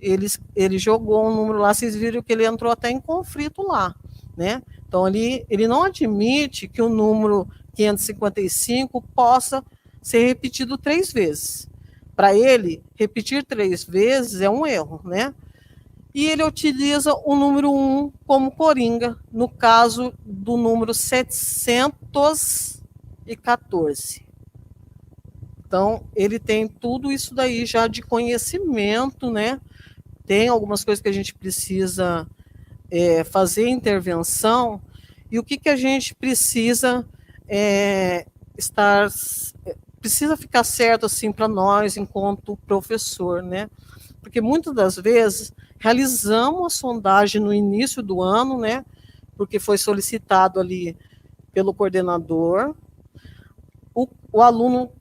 ele jogou um número lá, vocês viram que ele entrou até em conflito lá, né? Então, ele não admite que o número 555 possa ser repetido 3 vezes. Para ele, repetir 3 vezes é um erro, né? E ele utiliza o número 1 como coringa, no caso do número 714. Então, ele tem tudo isso daí já de conhecimento, né? Tem algumas coisas que a gente precisa fazer intervenção, e o que a gente precisa precisa ficar certo assim para nós enquanto professor, né? Porque muitas das vezes realizamos a sondagem no início do ano, né? Porque foi solicitado ali pelo coordenador. O aluno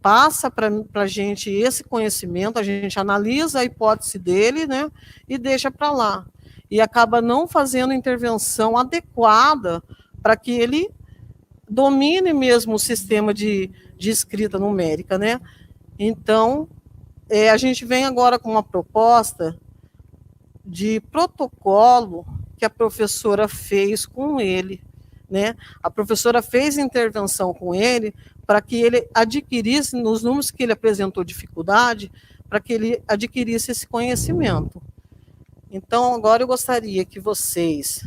passa para a gente esse conhecimento, a gente analisa a hipótese dele, né? E deixa para lá. E acaba não fazendo intervenção adequada para que ele domine mesmo o sistema de escrita numérica, né? Então, a gente vem agora com uma proposta de protocolo que a professora fez com ele, né? A professora fez intervenção com ele para que ele adquirisse, nos números que ele apresentou dificuldade, para que ele adquirisse esse conhecimento. Então, agora eu gostaria que vocês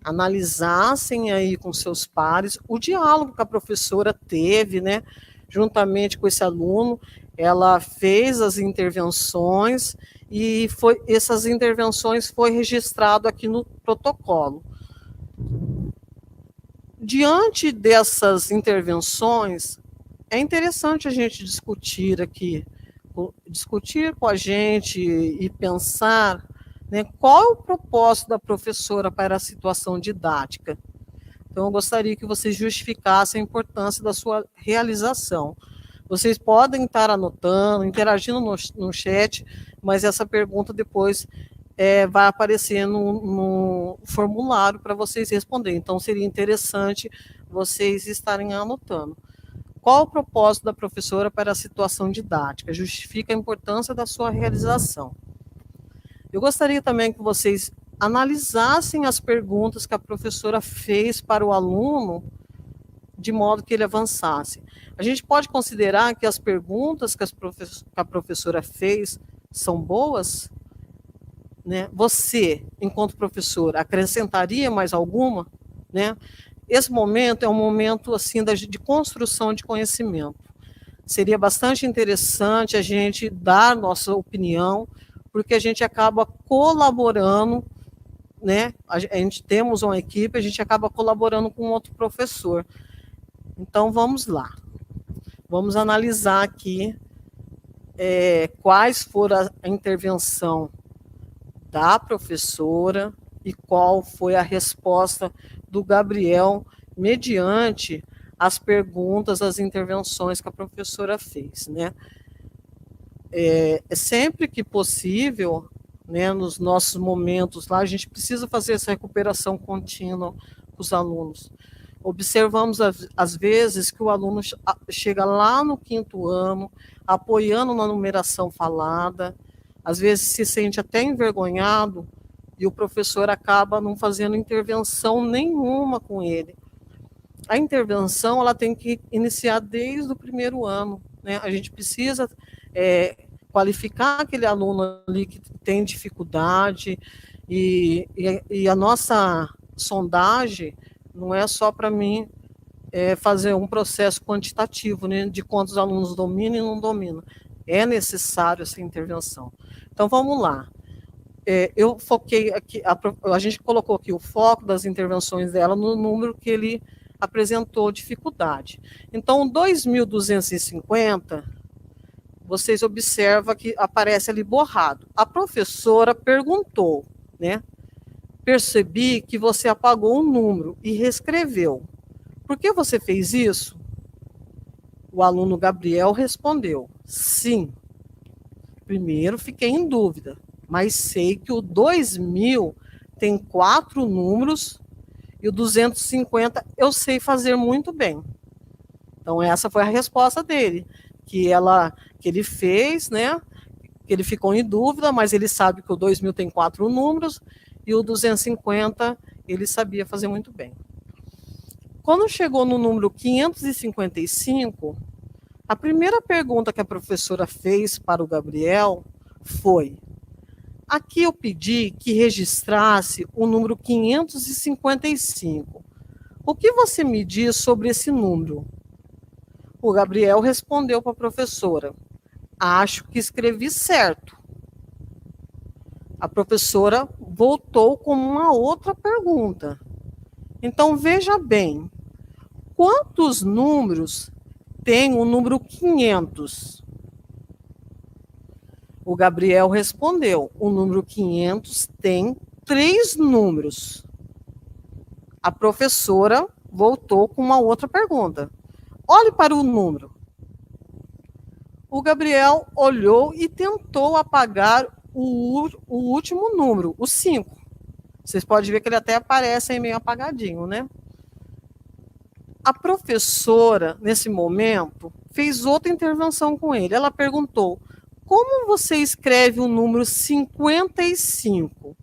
analisassem aí com seus pares o diálogo que a professora teve, né, juntamente com esse aluno. Ela fez as intervenções e essas intervenções foi registrado aqui no protocolo. Diante dessas intervenções, é interessante a gente discutir aqui, discutir com a gente e pensar, né, qual é o propósito da professora para a situação didática. Então, eu gostaria que vocês justificassem a importância da sua realização. Vocês podem estar anotando, interagindo no chat, mas essa pergunta depois vai aparecer no formulário para vocês responderem. Então, seria interessante vocês estarem anotando. Qual o propósito da professora para a situação didática? Justifica a importância da sua realização. Eu gostaria também que vocês analisassem as perguntas que a professora fez para o aluno, de modo que ele avançasse. A gente pode considerar que as perguntas que a professora fez são boas, né? Você, enquanto professor, acrescentaria mais alguma, né? Esse momento é um momento assim de construção de conhecimento. Seria bastante interessante a gente dar nossa opinião, porque a gente acaba colaborando, né? A gente temos uma equipe, a gente acaba colaborando com outro professor. Então, vamos lá. Vamos analisar aqui quais foram a intervenção da professora e qual foi a resposta do Gabriel mediante as perguntas, as intervenções que a professora fez, né? Sempre que possível, né, nos nossos momentos lá, a gente precisa fazer essa recuperação contínua com os alunos. Observamos, às vezes, que o aluno chega lá no 5º ano, apoiando na numeração falada, às vezes se sente até envergonhado, e o professor acaba não fazendo intervenção nenhuma com ele. A intervenção ela tem que iniciar desde o 1º ano, né? A gente precisa qualificar aquele aluno ali que tem dificuldade, E a nossa sondagem não é só para mim fazer um processo quantitativo, né, de quantos alunos dominam e não dominam. É necessário essa intervenção. Então, vamos lá. Eu foquei aqui, a gente colocou aqui o foco das intervenções dela no número que ele apresentou dificuldade. Então, 2.250, vocês observam que aparece ali borrado. A professora perguntou, né? Percebi que você apagou um número e reescreveu. Por que você fez isso? O aluno Gabriel respondeu, sim. Primeiro, fiquei em dúvida, mas sei que o 2.000 tem 4 números e o 250 eu sei fazer muito bem. Então, essa foi a resposta dele, que ele fez, né? Que ele ficou em dúvida, mas ele sabe que o 2.000 tem 4 números e o 250 ele sabia fazer muito bem. Quando chegou no número 555, a primeira pergunta que a professora fez para o Gabriel foi: aqui eu pedi que registrasse o número 555. O que você me diz sobre esse número? O Gabriel respondeu para a professora: acho que escrevi certo. A professora voltou com uma outra pergunta. Então, veja bem, quantos números tem o número 500? O Gabriel respondeu, o número 500 tem 3 números. A professora voltou com uma outra pergunta. Olhe para o número. O Gabriel olhou e tentou apagar o último número, o 5. Vocês podem ver que ele até aparece aí meio apagadinho, né? A professora, nesse momento, fez outra intervenção com ele. Ela perguntou, como você escreve o número 55?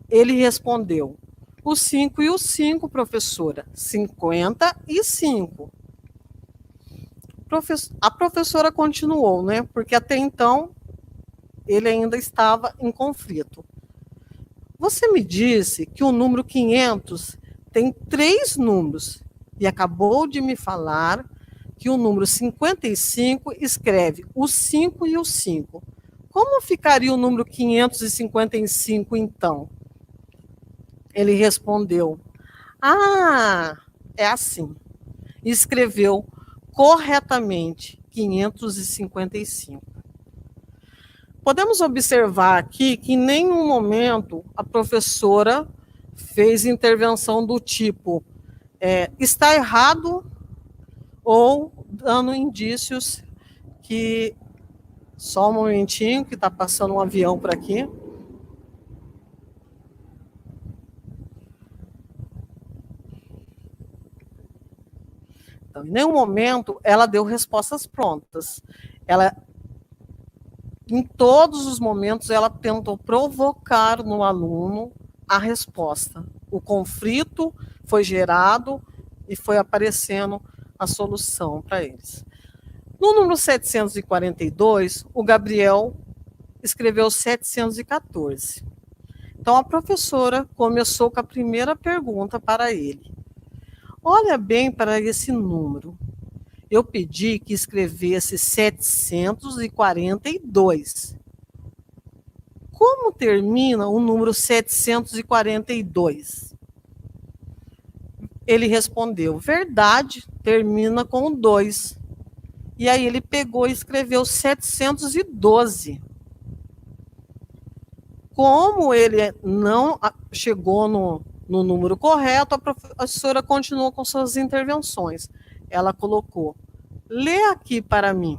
Ele respondeu, o 5 e o 5, professora, 55. A professora continuou, né? Porque até então ele ainda estava em conflito. Você me disse que o número 500 tem 3 números e acabou de me falar que o número 55 escreve o 5 e o 5. Como ficaria o número 555, então? Ele respondeu, é assim. Escreveu corretamente 555. Podemos observar aqui que em nenhum momento a professora fez intervenção do tipo está errado ou dando indícios que... Só um momentinho que está passando um avião por aqui. Então, em nenhum momento ela deu respostas prontas. Em todos os momentos, ela tentou provocar no aluno a resposta. O conflito foi gerado e foi aparecendo a solução para eles. No número 742, o Gabriel escreveu 714. Então, a professora começou com a primeira pergunta para ele. Olha bem para esse número. Eu pedi que escrevesse 742. Como termina o número 742? Ele respondeu, verdade, termina com 2. E aí ele pegou e escreveu 712. Como ele não chegou no número correto, a professora continuou com suas intervenções. Ela colocou, lê aqui para mim.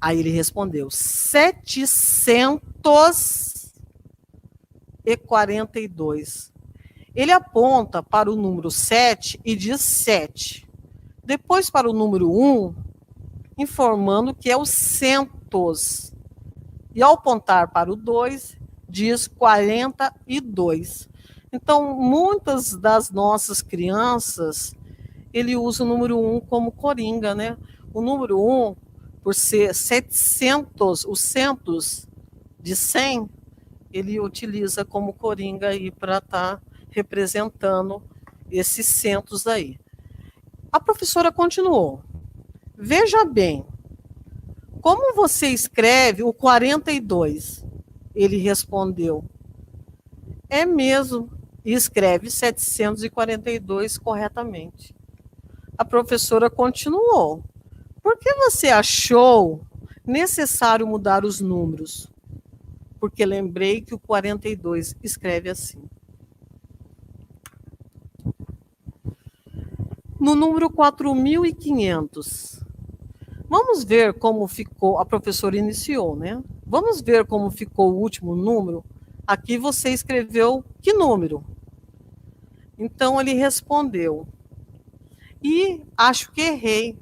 Aí ele respondeu, 742. Ele aponta para o número 7 e diz 7. Depois para o número 1, informando que é o centos. E ao apontar para o 2, diz 42. Então, muitas das nossas crianças, ele usa o número 1 como coringa, né? O número 1, por ser 700, o centos, de 100, ele utiliza como coringa aí para estar representando esses centos aí. A professora continuou. Veja bem, como você escreve o 42? Ele respondeu, é mesmo, e escreve 742 corretamente. A professora continuou. Por que você achou necessário mudar os números? Porque lembrei que o 42 escreve assim. No número 4.500, vamos ver como ficou, a professora iniciou, né? Vamos ver como ficou o último número. Aqui você escreveu que número? Então ele respondeu, e acho que errei.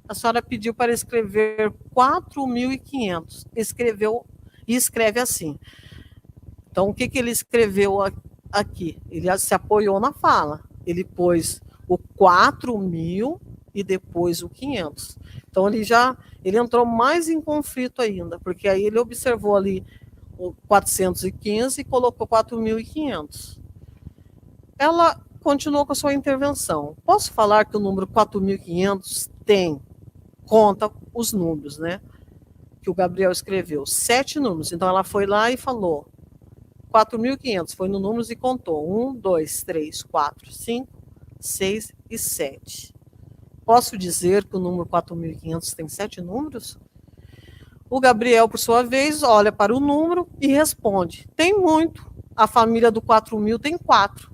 A senhora pediu para escrever 4.500. Escreveu e escreve assim. Então, o que ele escreveu aqui? Ele se apoiou na fala. Ele pôs o 4.000 e depois o 500. Então, ele entrou mais em conflito ainda, porque aí ele observou ali o 415 e colocou 4.500. Ela continuou com a sua intervenção. Posso falar que o número 4.500 conta os números, né? Que o Gabriel escreveu, 7 números. Então, ela foi lá e falou 4.500, foi no números e contou 1, 2, 3, 4, 5, 6 e 7. Posso dizer que o número 4.500 tem 7 números? O Gabriel, por sua vez, olha para o número e responde, tem muito, a família do 4.000 tem 4.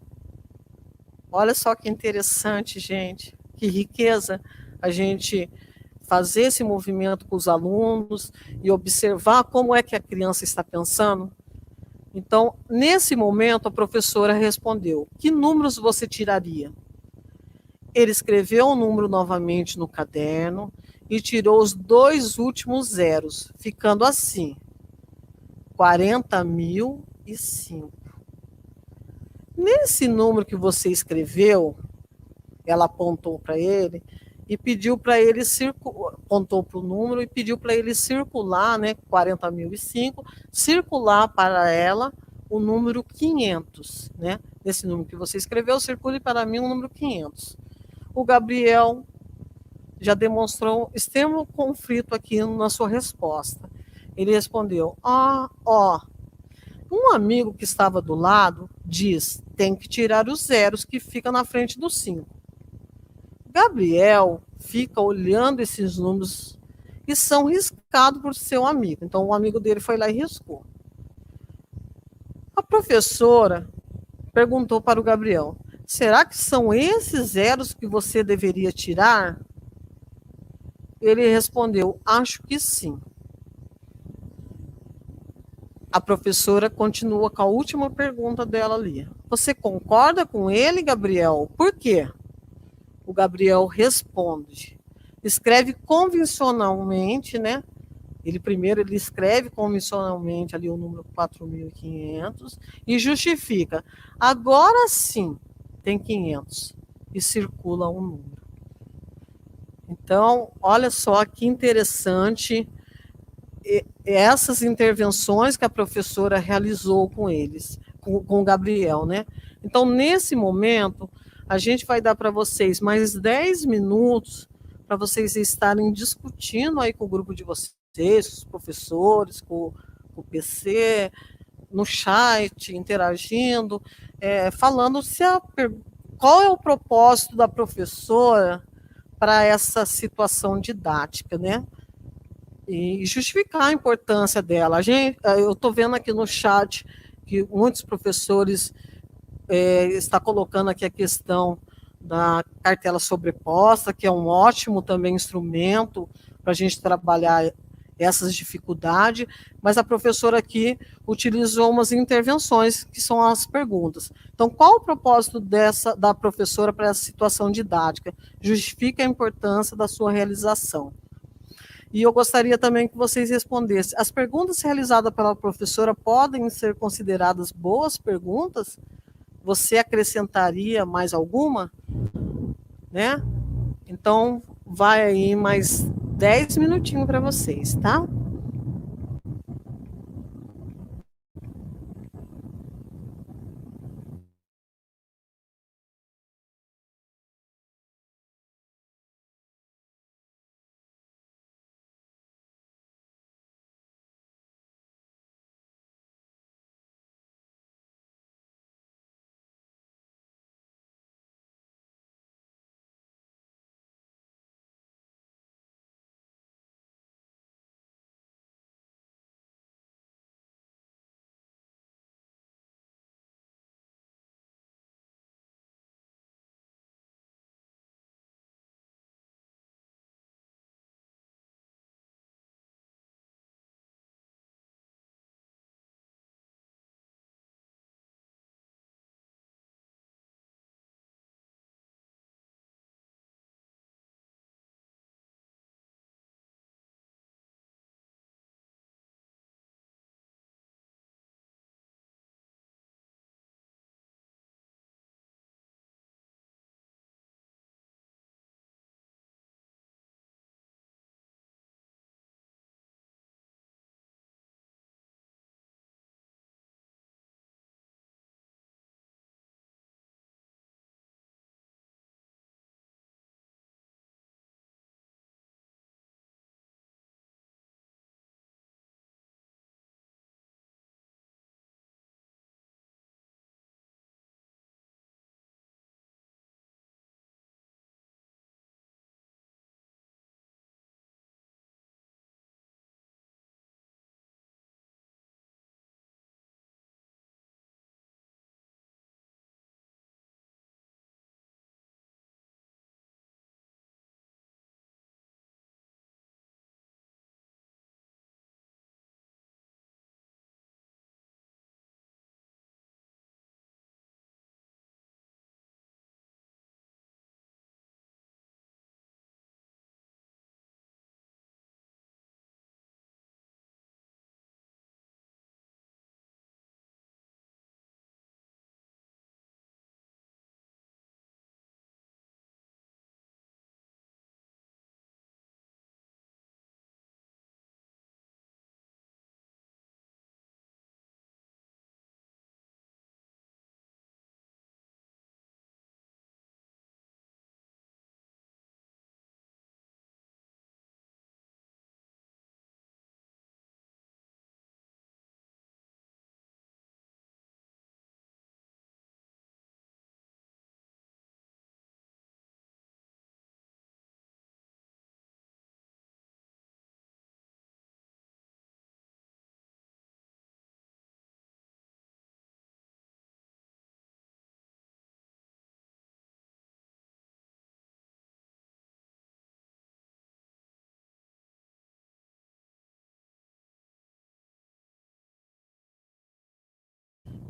Olha só que interessante, gente, que riqueza a gente fazer esse movimento com os alunos e observar como é que a criança está pensando. Então, nesse momento, a professora respondeu, que números você tiraria? Ele escreveu o número novamente no caderno e tirou os 2 últimos zeros, ficando assim, 40.005. Nesse número que você escreveu, ela apontou para ele e pediu para ele apontou para o número e pediu para ele circular, né, 40.005, circular para ela o número 500, né? Esse número que você escreveu, circule para mim o número 500. O Gabriel já demonstrou extremo conflito aqui na sua resposta. Ele respondeu, um amigo que estava do lado diz, tem que tirar os zeros que fica na frente do 5. Gabriel fica olhando esses números e são riscados por seu amigo. Então, o amigo dele foi lá e riscou. A professora perguntou para o Gabriel, será que são esses zeros que você deveria tirar? Ele respondeu, acho que sim. A professora continua com a última pergunta dela ali. Você concorda com ele, Gabriel? Por quê? O Gabriel responde. Escreve convencionalmente, né? Ele escreve convencionalmente ali o número 4.500 e justifica. Agora sim, tem 500 e circula um número. Então, olha só que interessante essas intervenções que a professora realizou com eles, com o Gabriel, né? Então, nesse momento, a gente vai dar para vocês mais 10 minutos para vocês estarem discutindo aí com o grupo de vocês, os professores, com o PC, no chat, interagindo, falando qual é o propósito da professora para essa situação didática, né? E justificar a importância dela. Eu estou vendo aqui no chat que muitos professores estão colocando aqui a questão da cartela sobreposta, que é um ótimo também instrumento para a gente trabalhar essas dificuldades, mas a professora aqui utilizou umas intervenções, que são as perguntas. Então, qual o propósito da professora para essa situação didática? Justifica a importância da sua realização. E eu gostaria também que vocês respondessem. As perguntas realizadas pela professora podem ser consideradas boas perguntas? Você acrescentaria mais alguma? Né? Então, vai aí mais 10 minutinhos para vocês, tá?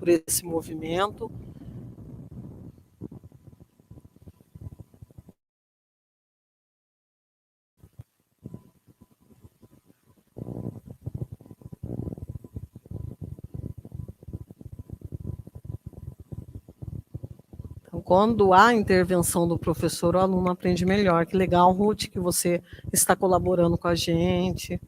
por esse movimento. Então, quando há intervenção do professor, o aluno aprende melhor. Que legal, Ruth, que você está colaborando com a gente.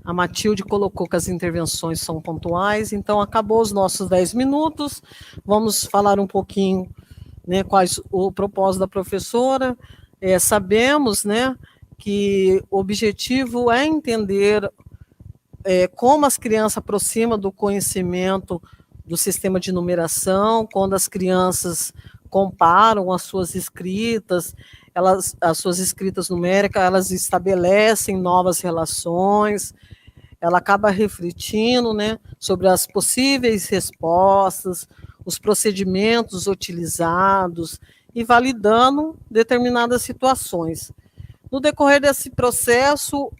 A Matilde colocou que as intervenções são pontuais, então acabou os nossos 10 minutos, vamos falar um pouquinho, né, quais o propósito da professora. Sabemos, né, que o objetivo é entender como as crianças aproximam do conhecimento do sistema de numeração, quando as crianças comparam as suas escritas, as suas escritas numéricas, elas estabelecem novas relações, ela acaba refletindo, né, sobre as possíveis respostas, os procedimentos utilizados e validando determinadas situações. No decorrer desse processo,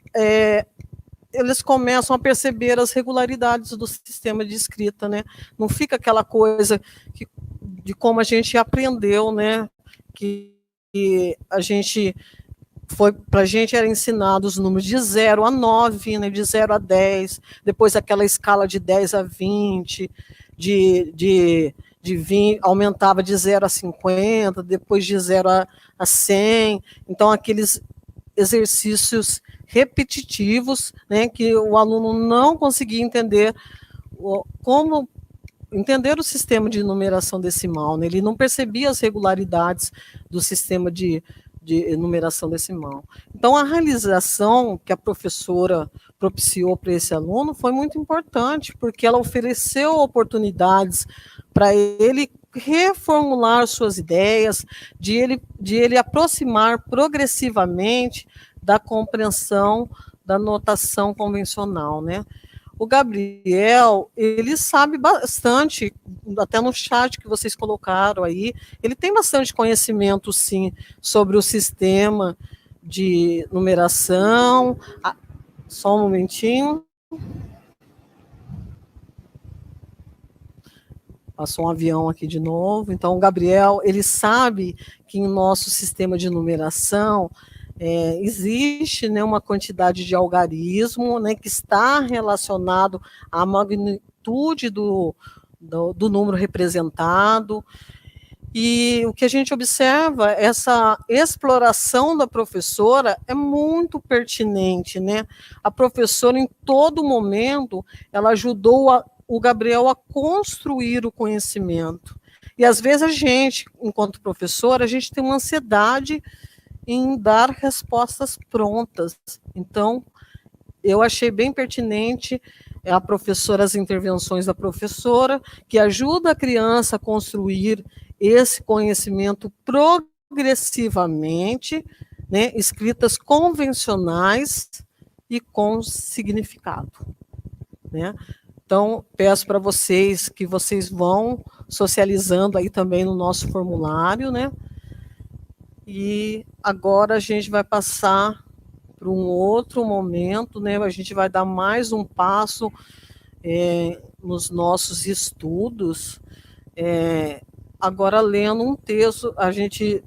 eles começam a perceber as regularidades do sistema de escrita, né? Não fica aquela coisa de como a gente aprendeu, né? Que a gente para a gente era ensinado os números de 0 a 9, né? De 0 a 10, depois aquela escala de 10 a 20, de 20, aumentava de 0 a 50, depois de 0 a 100, então aqueles exercícios repetitivos, né, que o aluno não conseguia entender como entender o sistema de numeração decimal, né? Ele não percebia as regularidades do sistema de numeração decimal. Então, a realização que a professora propiciou para esse aluno foi muito importante, porque ela ofereceu oportunidades para ele reformular suas ideias, de ele aproximar progressivamente da compreensão da notação convencional, né? O Gabriel, ele sabe bastante, até no chat que vocês colocaram aí, ele tem bastante conhecimento, sim, sobre o sistema de numeração. Só um momentinho. Passou um avião aqui de novo. Então, o Gabriel, ele sabe que em nosso sistema de numeração existe, né, uma quantidade de algarismo, né, que está relacionado à magnitude do número representado. E o que a gente observa, essa exploração da professora é muito pertinente, né? A professora, em todo momento, ela ajudou o Gabriel a construir o conhecimento. E, às vezes, a gente, enquanto professora, a gente tem uma ansiedade em dar respostas prontas. Então, eu achei bem pertinente as intervenções da professora, que ajuda a criança a construir esse conhecimento progressivamente, né, escritas convencionais e com significado, né? Então, peço para vocês que vocês vão socializando aí também no nosso formulário, né? E agora a gente vai passar para um outro momento, né? A gente vai dar mais um passo nos nossos estudos. Agora, lendo um texto, a gente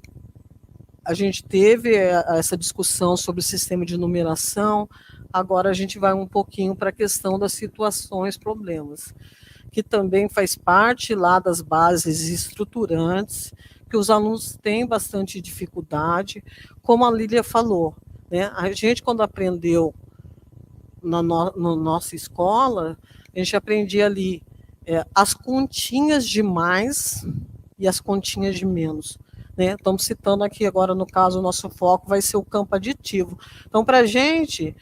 teve essa discussão sobre o sistema de numeração, agora a gente vai um pouquinho para a questão das situações, problemas, que também faz parte lá das bases estruturantes, que os alunos têm bastante dificuldade, como a Lília falou, né? A gente, quando aprendeu na nossa escola, a gente aprendia ali as continhas de mais e as continhas de menos, né? Estamos citando aqui agora, no caso, o nosso foco vai ser o campo aditivo. Então, para a gente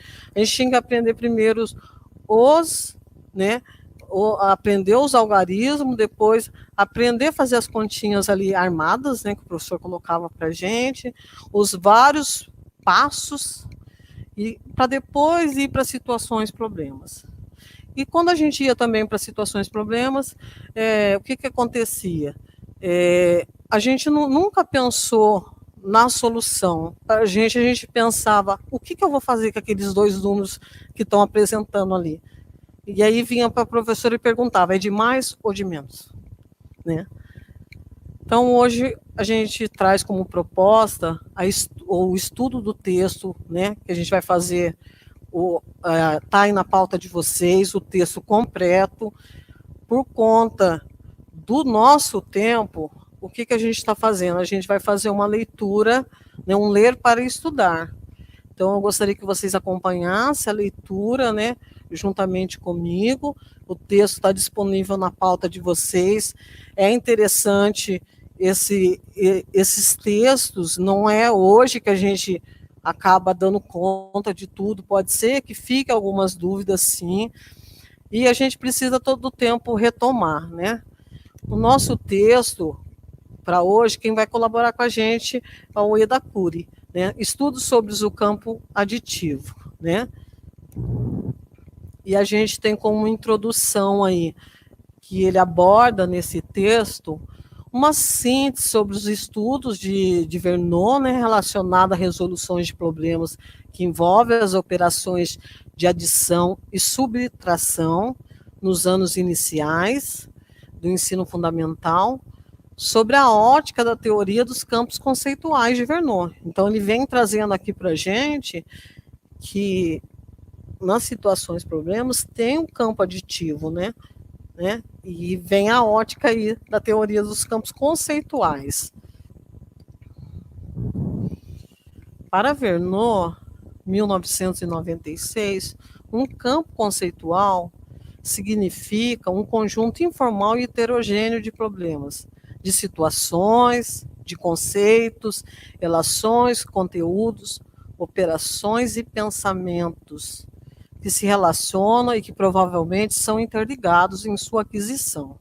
tinha que aprender primeiro né? Aprender os algarismos, depois aprender a fazer as continhas ali armadas, né, que o professor colocava para a gente, os vários passos, e para depois ir para situações problemas. E quando a gente ia também para situações problemas, o que acontecia? A gente nunca pensou na solução. A gente pensava, o que eu vou fazer com aqueles dois números que estão apresentando ali? E aí vinha para a professora e perguntava, é de mais ou de menos? Né? Então, hoje, a gente traz como proposta o estudo do texto, né, que a gente vai fazer, tá aí na pauta de vocês, o texto completo. Por conta do nosso tempo, o que a gente está fazendo? A gente vai fazer uma leitura, né, um ler para estudar. Então, eu gostaria que vocês acompanhassem a leitura, né, juntamente comigo. O texto está disponível na pauta de vocês. É interessante esses textos, não é hoje que a gente acaba dando conta de tudo, pode ser que fique algumas dúvidas, sim, e a gente precisa todo o tempo retomar, né? O nosso texto, para hoje, quem vai colaborar com a gente é o Ueda Curi, né? Estudos sobre o campo aditivo, né? E a gente tem como introdução aí, que ele aborda nesse texto, uma síntese sobre os estudos de Verneau, né, relacionado a resoluções de problemas que envolvem as operações de adição e subtração nos anos iniciais do ensino fundamental, sobre a ótica da teoria dos campos conceituais de Verneau. Então, ele vem trazendo aqui para a gente que, nas situações problemas, tem um campo aditivo, né? E vem a ótica aí da teoria dos campos conceituais. Para Verneau, 1996, um campo conceitual significa um conjunto informal e heterogêneo de problemas, de situações, de conceitos, relações, conteúdos, operações e pensamentos que se relacionam e que provavelmente são interligados em sua aquisição.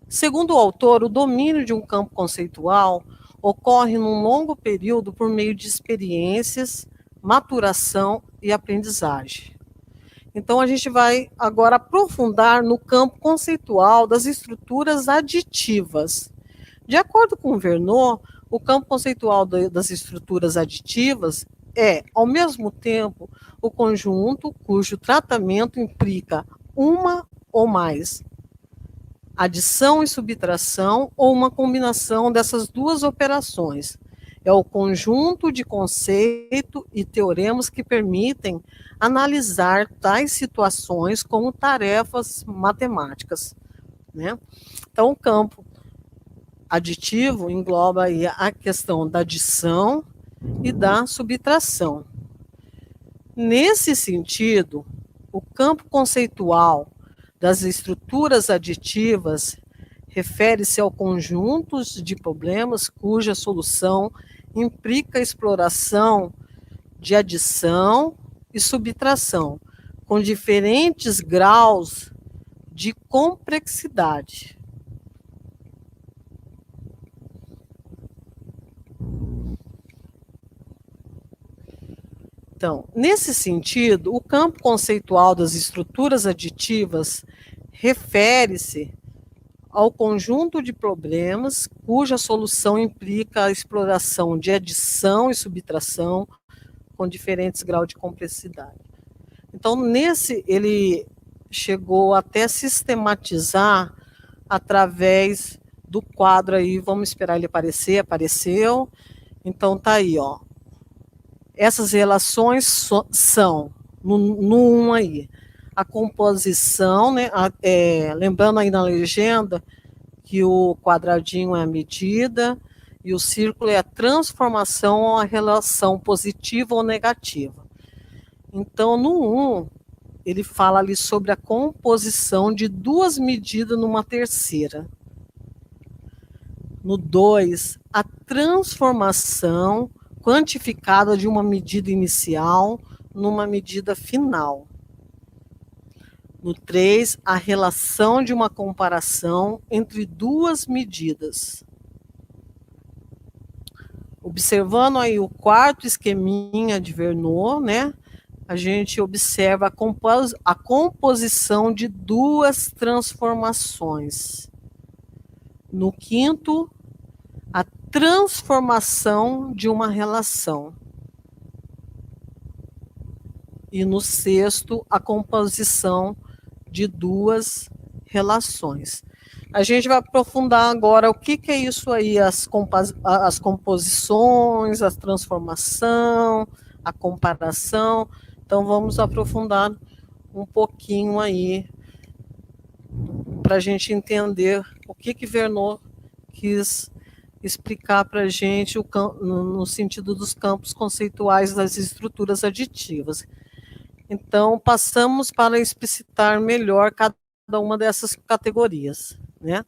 Segundo o autor, o domínio de um campo conceitual ocorre num longo período por meio de experiências, maturação e aprendizagem. Então, a gente vai agora aprofundar no campo conceitual das estruturas aditivas. De acordo com Verneau, o campo conceitual das estruturas aditivas é, ao mesmo tempo, o conjunto cujo tratamento implica uma ou mais adição e subtração ou uma combinação dessas duas operações. É o conjunto de conceito e teoremas que permitem analisar tais situações como tarefas matemáticas, né? Então, o campo aditivo engloba aí a questão da adição e da subtração. Nesse sentido, o campo conceitual das estruturas aditivas refere-se ao conjunto de problemas cuja solução implica a exploração de adição e subtração, com diferentes graus de complexidade. Então, nesse sentido, o campo conceitual das estruturas aditivas refere-se ao conjunto de problemas cuja solução implica a exploração de adição e subtração com diferentes graus de complexidade. Então, ele chegou até sistematizar através do quadro aí, vamos esperar ele aparecer, apareceu. Então, tá aí, ó. Essas relações são, no 1 aí, a composição, né, lembrando aí na legenda que o quadradinho é a medida e o círculo é a transformação ou a relação positiva ou negativa. Então, no 1, ele fala ali sobre a composição de duas medidas numa terceira. No 2, a transformação quantificada de uma medida inicial numa medida final. No 3, a relação de uma comparação entre duas medidas. Observando aí o quarto esqueminha de Verneau, né, a gente observa a composição de duas transformações. No 5º, a transformação de uma relação. e no sexto, a composição de duas relações. A gente vai aprofundar agora o que é isso aí, as composições, a transformação, a comparação. Então, vamos aprofundar um pouquinho aí para a gente entender o que Vernet quis explicar para a gente no sentido dos campos conceituais das estruturas aditivas. Então, passamos para explicitar melhor cada uma dessas categorias, né?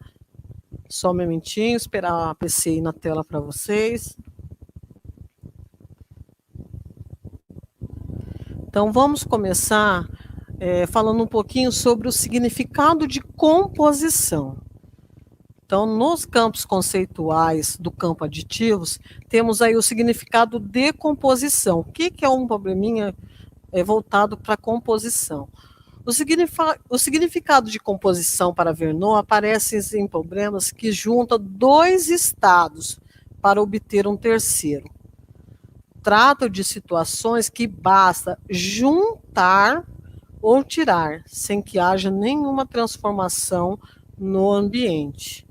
Só um momentinho, esperar a PC aí na tela para vocês. Então, vamos começar falando um pouquinho sobre o significado de composição. Então, nos campos conceituais do campo aditivos, temos aí o significado de composição. O que é um probleminha voltado para composição? O significado de composição para Vernet aparece em problemas que juntam dois estados para obter um terceiro. Trata de situações que basta juntar ou tirar, sem que haja nenhuma transformação no ambiente.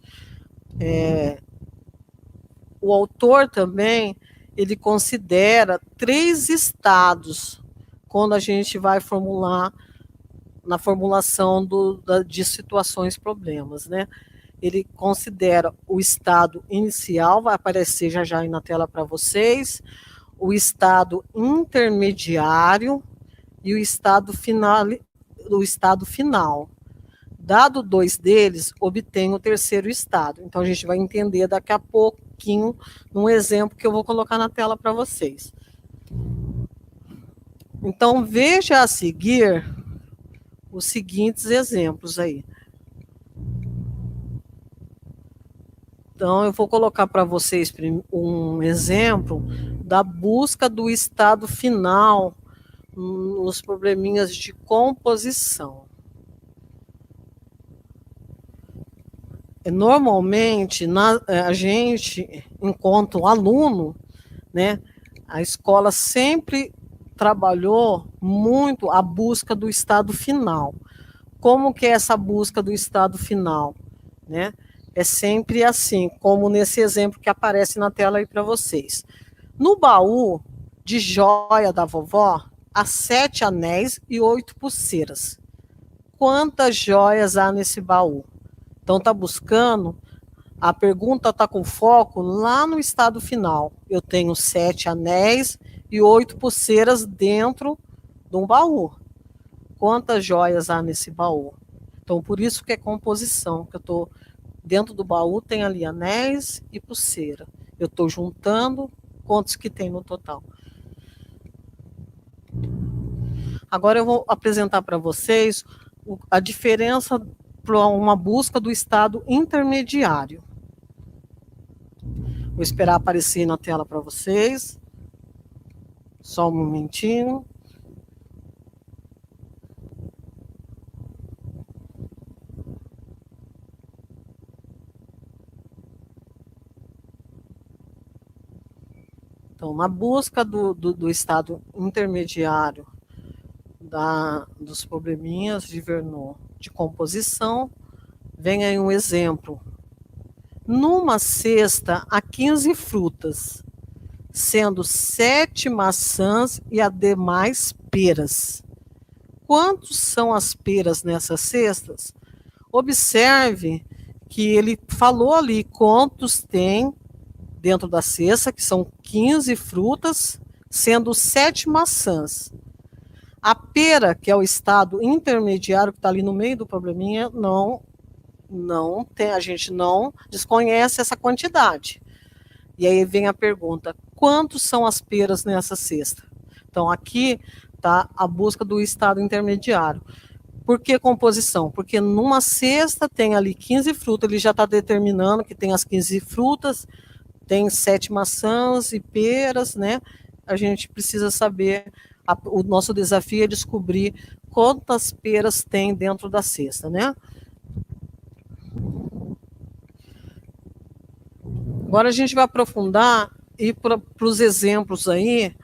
O autor também, ele considera 3 estados quando a gente vai formular na formulação de situações problemas, né? Ele considera o estado inicial, vai aparecer já aí na tela para vocês, o estado intermediário e o estado final. Dado 2 deles, obtém o terceiro estado. Então, a gente vai entender daqui a pouquinho num exemplo que eu vou colocar na tela para vocês. Então, veja a seguir os seguintes exemplos aí. Então, eu vou colocar para vocês um exemplo da busca do estado final nos probleminhas de composição. Normalmente, a gente, enquanto aluno, né, a escola sempre trabalhou muito a busca do estado final. Como que é essa busca do estado final? Né? É sempre assim, como nesse exemplo que aparece na tela aí para vocês. No baú de joia da vovó, há 7 anéis e 8 pulseiras. Quantas joias há nesse baú? Então, está buscando, a pergunta está com foco lá no estado final. Eu tenho 7 anéis e 8 pulseiras dentro de um baú. Quantas joias há nesse baú? Então, por isso que é composição, que eu estou dentro do baú, tem ali anéis e pulseira. Eu estou juntando quantos que tem no total. Agora eu vou apresentar para vocês a diferença para uma busca do estado intermediário. Vou esperar aparecer na tela para vocês. Só um momentinho. Então, na busca do estado intermediário dos probleminhas de Vernet de composição, vem aí um exemplo. Numa cesta, há 15 frutas, sendo 7 maçãs e as demais peras. Quantos são as peras nessas cestas? Observe que ele falou ali quantos tem dentro da cesta, que são 15 frutas, sendo 7 maçãs. A pera, que é o estado intermediário, que está ali no meio do probleminha, não tem, a gente não desconhece essa quantidade. E aí vem a pergunta, quantos são as peras nessa cesta? Então, aqui está a busca do estado intermediário. Por que composição? Porque numa cesta tem ali 15 frutas, ele já está determinando que tem as 15 frutas, tem 7 maçãs e peras, né? A gente precisa saber, o nosso desafio é descobrir quantas peras tem dentro da cesta, né? Agora a gente vai aprofundar e para os exemplos aí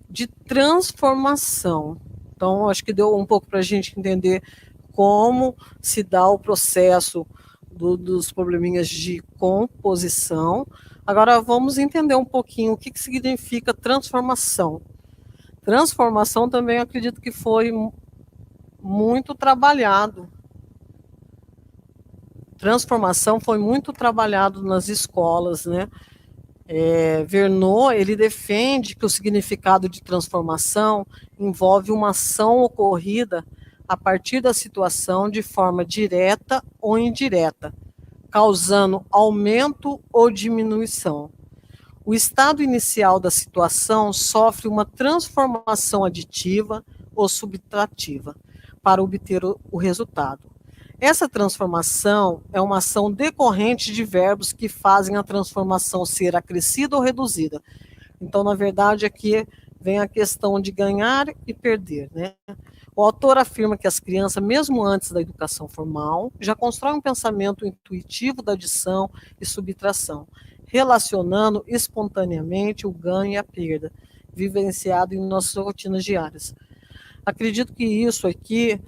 de transformação. Então, acho que deu um pouco para a gente entender como se dá o processo dos probleminhas de composição. Agora, vamos entender um pouquinho o que significa transformação. Transformação também acredito que foi muito trabalhado. Transformação foi muito trabalhado nas escolas, né? Verneau, ele defende que o significado de transformação envolve uma ação ocorrida a partir da situação de forma direta ou indireta, causando aumento ou diminuição. O estado inicial da situação sofre uma transformação aditiva ou subtrativa para obter o resultado. Essa transformação é uma ação decorrente de verbos que fazem a transformação ser acrescida ou reduzida. Então, na verdade, aqui vem a questão de ganhar e perder, né? O autor afirma que as crianças, mesmo antes da educação formal, já constroem um pensamento intuitivo da adição e subtração, relacionando espontaneamente o ganho e a perda, vivenciado em nossas rotinas diárias. Acredito que isso aqui,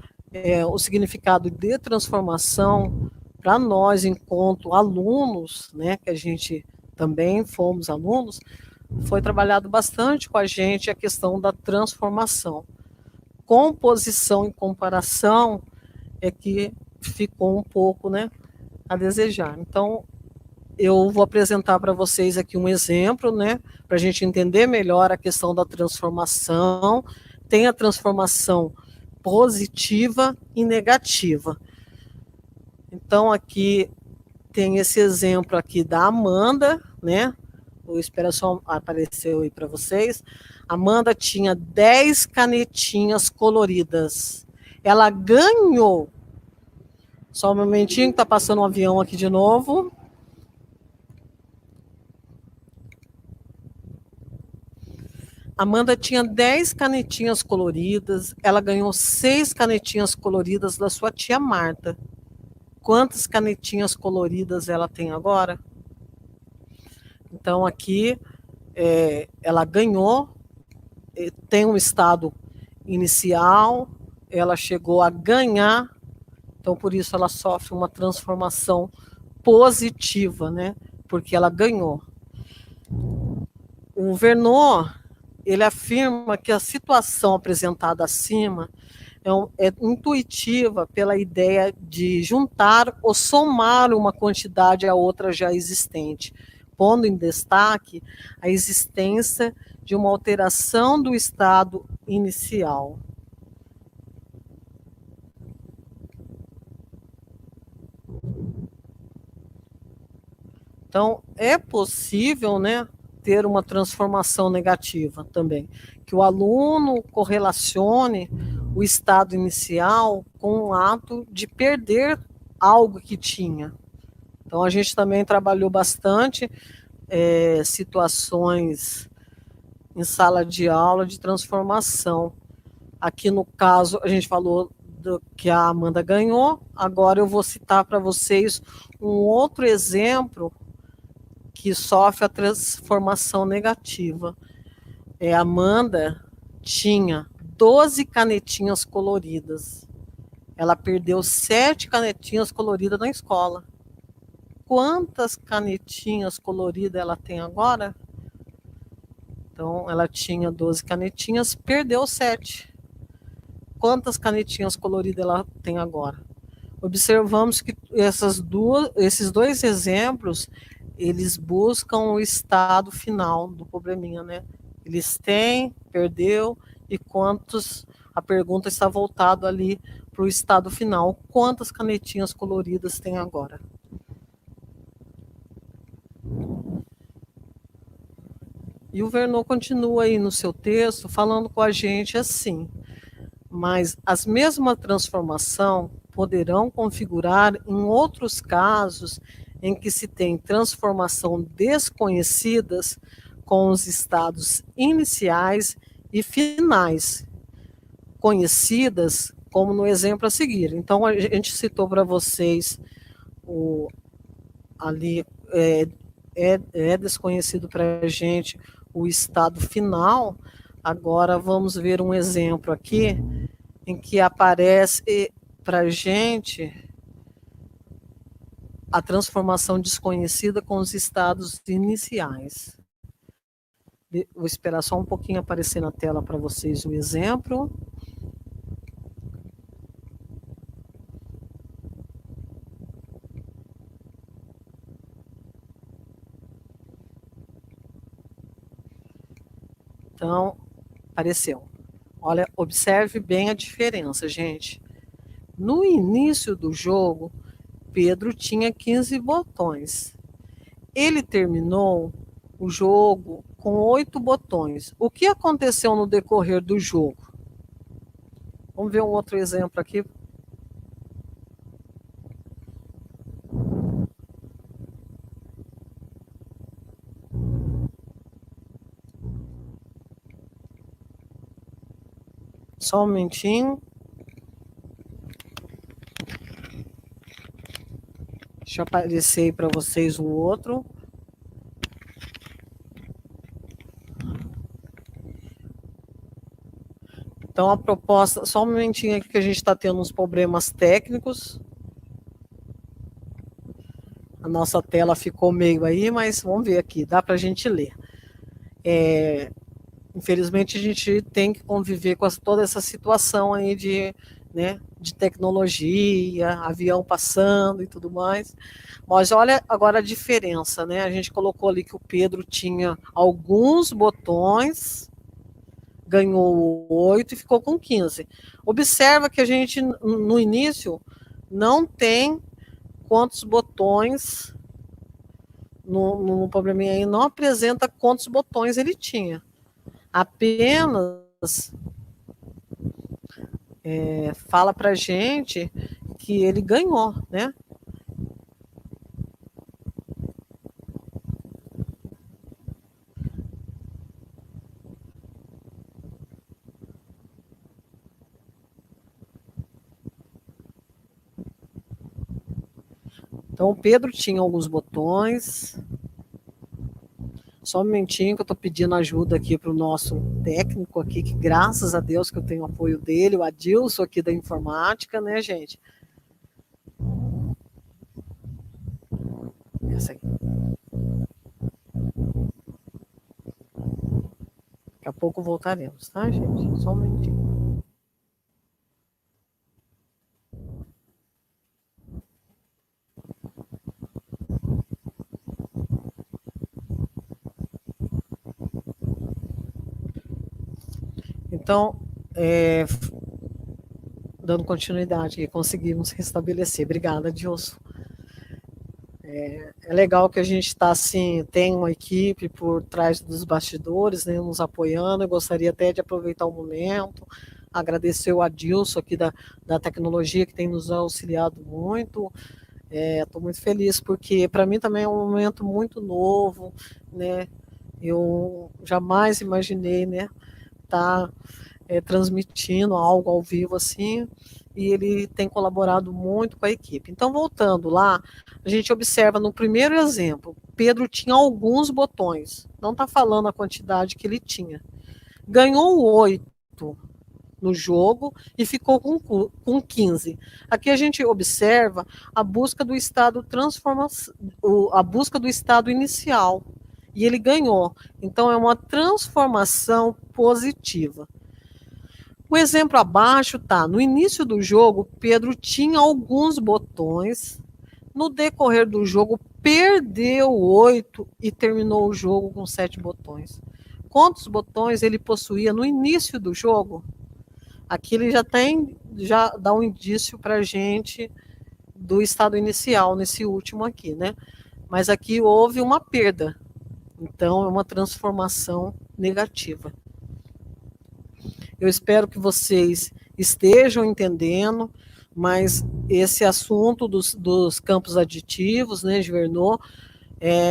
o significado de transformação, para nós, enquanto alunos, né, que a gente também fomos alunos, foi trabalhado bastante com a gente a questão da transformação. Composição e comparação é que ficou um pouco, né, a desejar. Então, eu vou apresentar para vocês aqui um exemplo, né, para a gente entender melhor a questão da transformação. Tem a transformação positiva e negativa. Então, aqui tem esse exemplo aqui da Amanda, né? Vou esperar só aparecer aí para vocês. Amanda tinha 10 canetinhas coloridas. Ela ganhou. Só um momentinho, que tá passando um avião aqui de novo. Amanda tinha 10 canetinhas coloridas, ela ganhou 6 canetinhas coloridas da sua tia Marta. Quantas canetinhas coloridas ela tem agora? Então, aqui, ela ganhou, tem um estado inicial, ela chegou a ganhar, então, por isso, ela sofre uma transformação positiva, né? Porque ela ganhou. O Verneau, ele afirma que a situação apresentada acima é intuitiva pela ideia de juntar ou somar uma quantidade a outra já existente, pondo em destaque a existência de uma alteração do estado inicial. Então, é possível, né, ter uma transformação negativa também, que o aluno correlacione o estado inicial com o ato de perder algo que tinha. Então, a gente também trabalhou bastante situações em sala de aula de transformação. Aqui no caso, a gente falou que a Amanda ganhou, agora eu vou citar para vocês um outro exemplo que sofre a transformação negativa. A Amanda tinha 12 canetinhas coloridas. Ela perdeu 7 canetinhas coloridas na escola. Quantas canetinhas coloridas ela tem agora? Então, ela tinha 12 canetinhas, perdeu 7. Quantas canetinhas coloridas ela tem agora? Observamos que esses dois exemplos, eles buscam o estado final do probleminha, né? Eles têm, perdeu, e quantos, a pergunta está voltada ali para o estado final. Quantas canetinhas coloridas tem agora? E o Verneau continua aí no seu texto falando com a gente assim: mas as mesmas transformações poderão configurar em outros casos em que se tem transformação desconhecidas com os estados iniciais e finais, conhecidas como no exemplo a seguir. Então, a gente citou para vocês ali, é desconhecido para a gente o estado final, Agora vamos ver um exemplo aqui em que aparece para a gente a transformação desconhecida com os estados iniciais. Vou esperar só um pouquinho aparecer na tela para vocês o exemplo. Então, apareceu. Olha, observe bem a diferença, gente. No início do jogo, Pedro tinha 15 botões. Ele terminou o jogo com 8 botões. O que aconteceu no decorrer do jogo? Vamos ver um outro exemplo aqui. Só um momentinho. Deixa eu aparecer aí para vocês o outro. Então, a proposta, só um momentinho aqui que a gente está tendo uns problemas técnicos. A nossa tela ficou meio aí, mas vamos ver aqui, dá para a gente ler. Infelizmente, a gente tem que conviver com toda essa situação aí de, né, de tecnologia, avião passando e tudo mais. Mas olha agora a diferença, né? A gente colocou ali que o Pedro tinha alguns botões, ganhou 8 e ficou com 15. Observa que a gente, no início, não tem quantos botões, no probleminha aí, não apresenta quantos botões ele tinha. Apenas fala pra gente que ele ganhou, né? Então, o Pedro tinha alguns botões. Só um momentinho que eu estou pedindo ajuda aqui para o nosso técnico aqui, que graças a Deus que eu tenho o apoio dele, o Adilson aqui da informática, né, gente? Essa aqui. Daqui a pouco voltaremos, tá, gente? Só um momentinho. Então, dando continuidade, conseguimos restabelecer. Obrigada, Adilson. É legal que a gente está assim, tem uma equipe por trás dos bastidores, né, nos apoiando. Eu gostaria até de aproveitar o momento, agradecer o Adilson aqui da tecnologia, que tem nos auxiliado muito. Estou muito feliz, porque para mim também é um momento muito novo, né? Eu jamais imaginei, né, estar transmitindo algo ao vivo assim, e ele tem colaborado muito com a equipe. Então, voltando lá, a gente observa no primeiro exemplo, Pedro tinha alguns botões, não está falando a quantidade que ele tinha. Ganhou 8 no jogo e ficou com 15. Aqui a gente observa a busca do estado a busca do estado inicial, e ele ganhou. Então, é uma transformação positiva. O exemplo abaixo tá, no início do jogo, Pedro tinha alguns botões, no decorrer do jogo perdeu 8 e terminou o jogo com 7 botões. Quantos botões ele possuía no início do jogo? Aqui ele já dá um indício para a gente do estado inicial, nesse último aqui, né? Mas aqui houve uma perda, então é uma transformação negativa. Eu espero que vocês estejam entendendo, mas esse assunto dos campos aditivos, né, Givernon,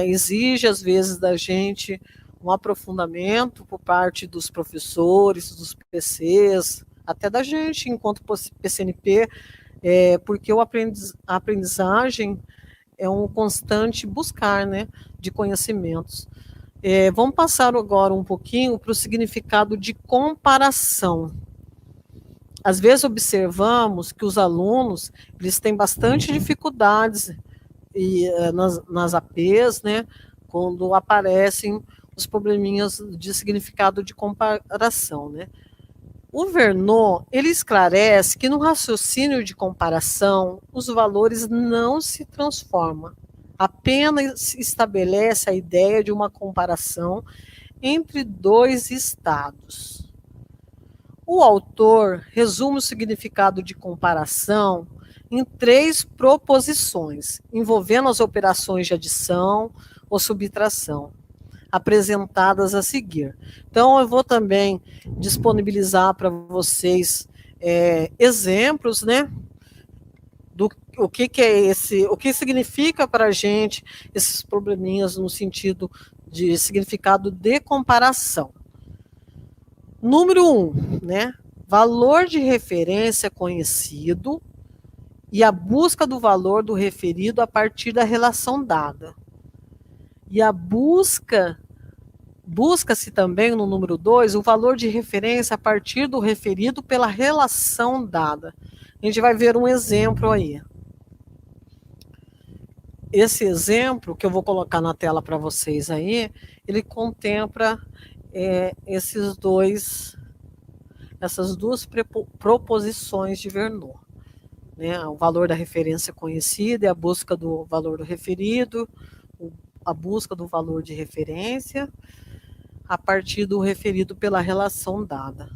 exige às vezes da gente um aprofundamento por parte dos professores, dos PCs, até da gente enquanto PCNP, porque a aprendizagem é um constante buscar, né, de conhecimentos. Vamos passar agora um pouquinho para o significado de comparação. Às vezes observamos que os alunos eles têm bastante dificuldades nas APs, né, quando aparecem os probleminhas de significado de comparação, né. O Vernon, ele esclarece que no raciocínio de comparação, os valores não se transformam, apenas estabelece a ideia de uma comparação entre dois estados. O autor resume o significado de comparação em 3 proposições, envolvendo as operações de adição ou subtração, apresentadas a seguir. Então, eu vou também disponibilizar para vocês exemplos, né, do o que é esse, o que significa para a gente esses probleminhas no sentido de significado de comparação. Número 1, né, valor de referência conhecido e a busca do valor do referido a partir da relação dada. E a busca-se também, no número 2, o valor de referência a partir do referido pela relação dada. A gente vai ver um exemplo aí. Esse exemplo, que eu vou colocar na tela para vocês aí, ele contempla essas duas proposições de Vernon. Né? O valor da referência conhecida é a busca do valor do referido, a busca do valor de referência a partir do referido pela relação dada.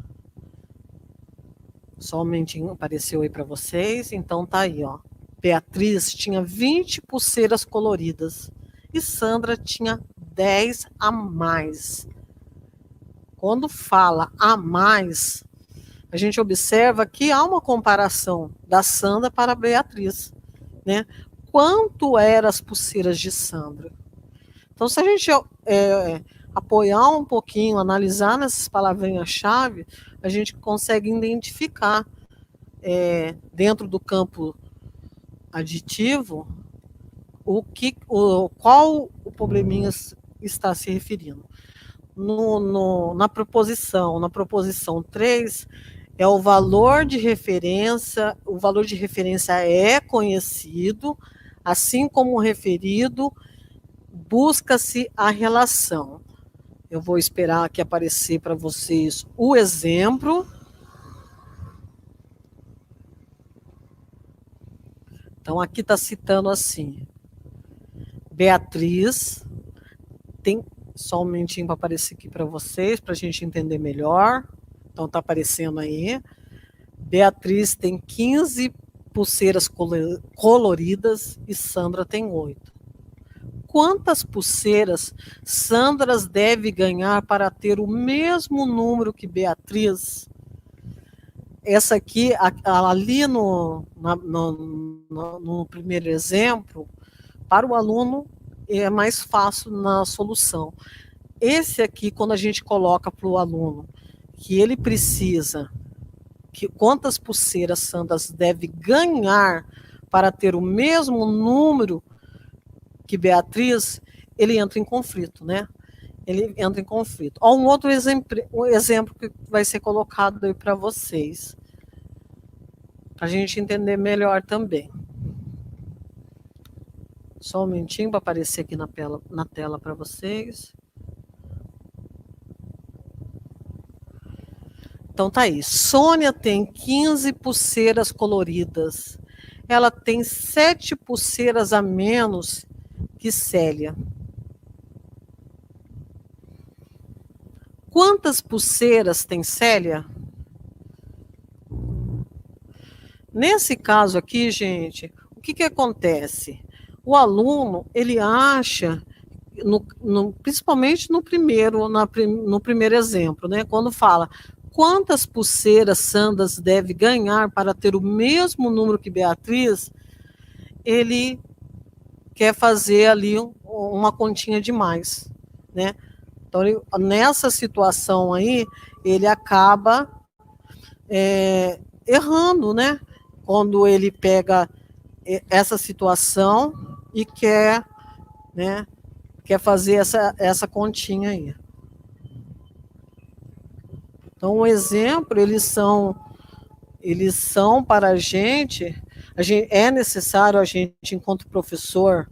Só um momentinho, apareceu aí para vocês. Então tá aí, ó. Beatriz tinha 20 pulseiras coloridas e Sandra tinha 10 a mais. Quando fala a mais, a gente observa que há uma comparação da Sandra para a Beatriz, né? Quanto eram as pulseiras de Sandra? Então, se a gente apoiar um pouquinho, analisar nessas palavrinhas-chave, a gente consegue identificar dentro do campo aditivo qual o probleminha está se referindo. Na proposição 3, é o valor de referência é conhecido, assim como o referido, busca-se a relação. Eu vou esperar aqui aparecer para vocês o exemplo. Então, aqui está citando assim, Beatriz, tem só um momentinho para aparecer aqui para vocês, para a gente entender melhor. Então, está aparecendo aí. Beatriz tem 15 pulseiras coloridas e Sandra tem 8. Quantas pulseiras Sandra deve ganhar para ter o mesmo número que Beatriz? Essa aqui, ali no primeiro exemplo, para o aluno é mais fácil na solução. Esse aqui, quando a gente coloca para o aluno que ele precisa, quantas pulseiras Sandra deve ganhar para ter o mesmo número que Beatriz, ele entra em conflito, né? Ele entra em conflito. Ó, um outro exemplo que vai ser colocado aí para vocês, para a gente entender melhor também. Só um momentinho para aparecer aqui na tela para vocês. Então tá aí. Sônia tem 15 pulseiras coloridas. Ela tem 7 pulseiras a menos que Célia. Quantas pulseiras tem Célia? Nesse caso aqui, gente, o que acontece? O aluno, ele acha, principalmente no primeiro exemplo, né? Quando fala quantas pulseiras Sandra deve ganhar para ter o mesmo número que Beatriz, ele quer fazer ali uma continha demais, né? Então, nessa situação aí, ele acaba errando, né? Quando ele pega essa situação e quer, né, quer fazer essa continha aí. Então, o exemplo, eles são para a gente é necessário a gente, enquanto professor,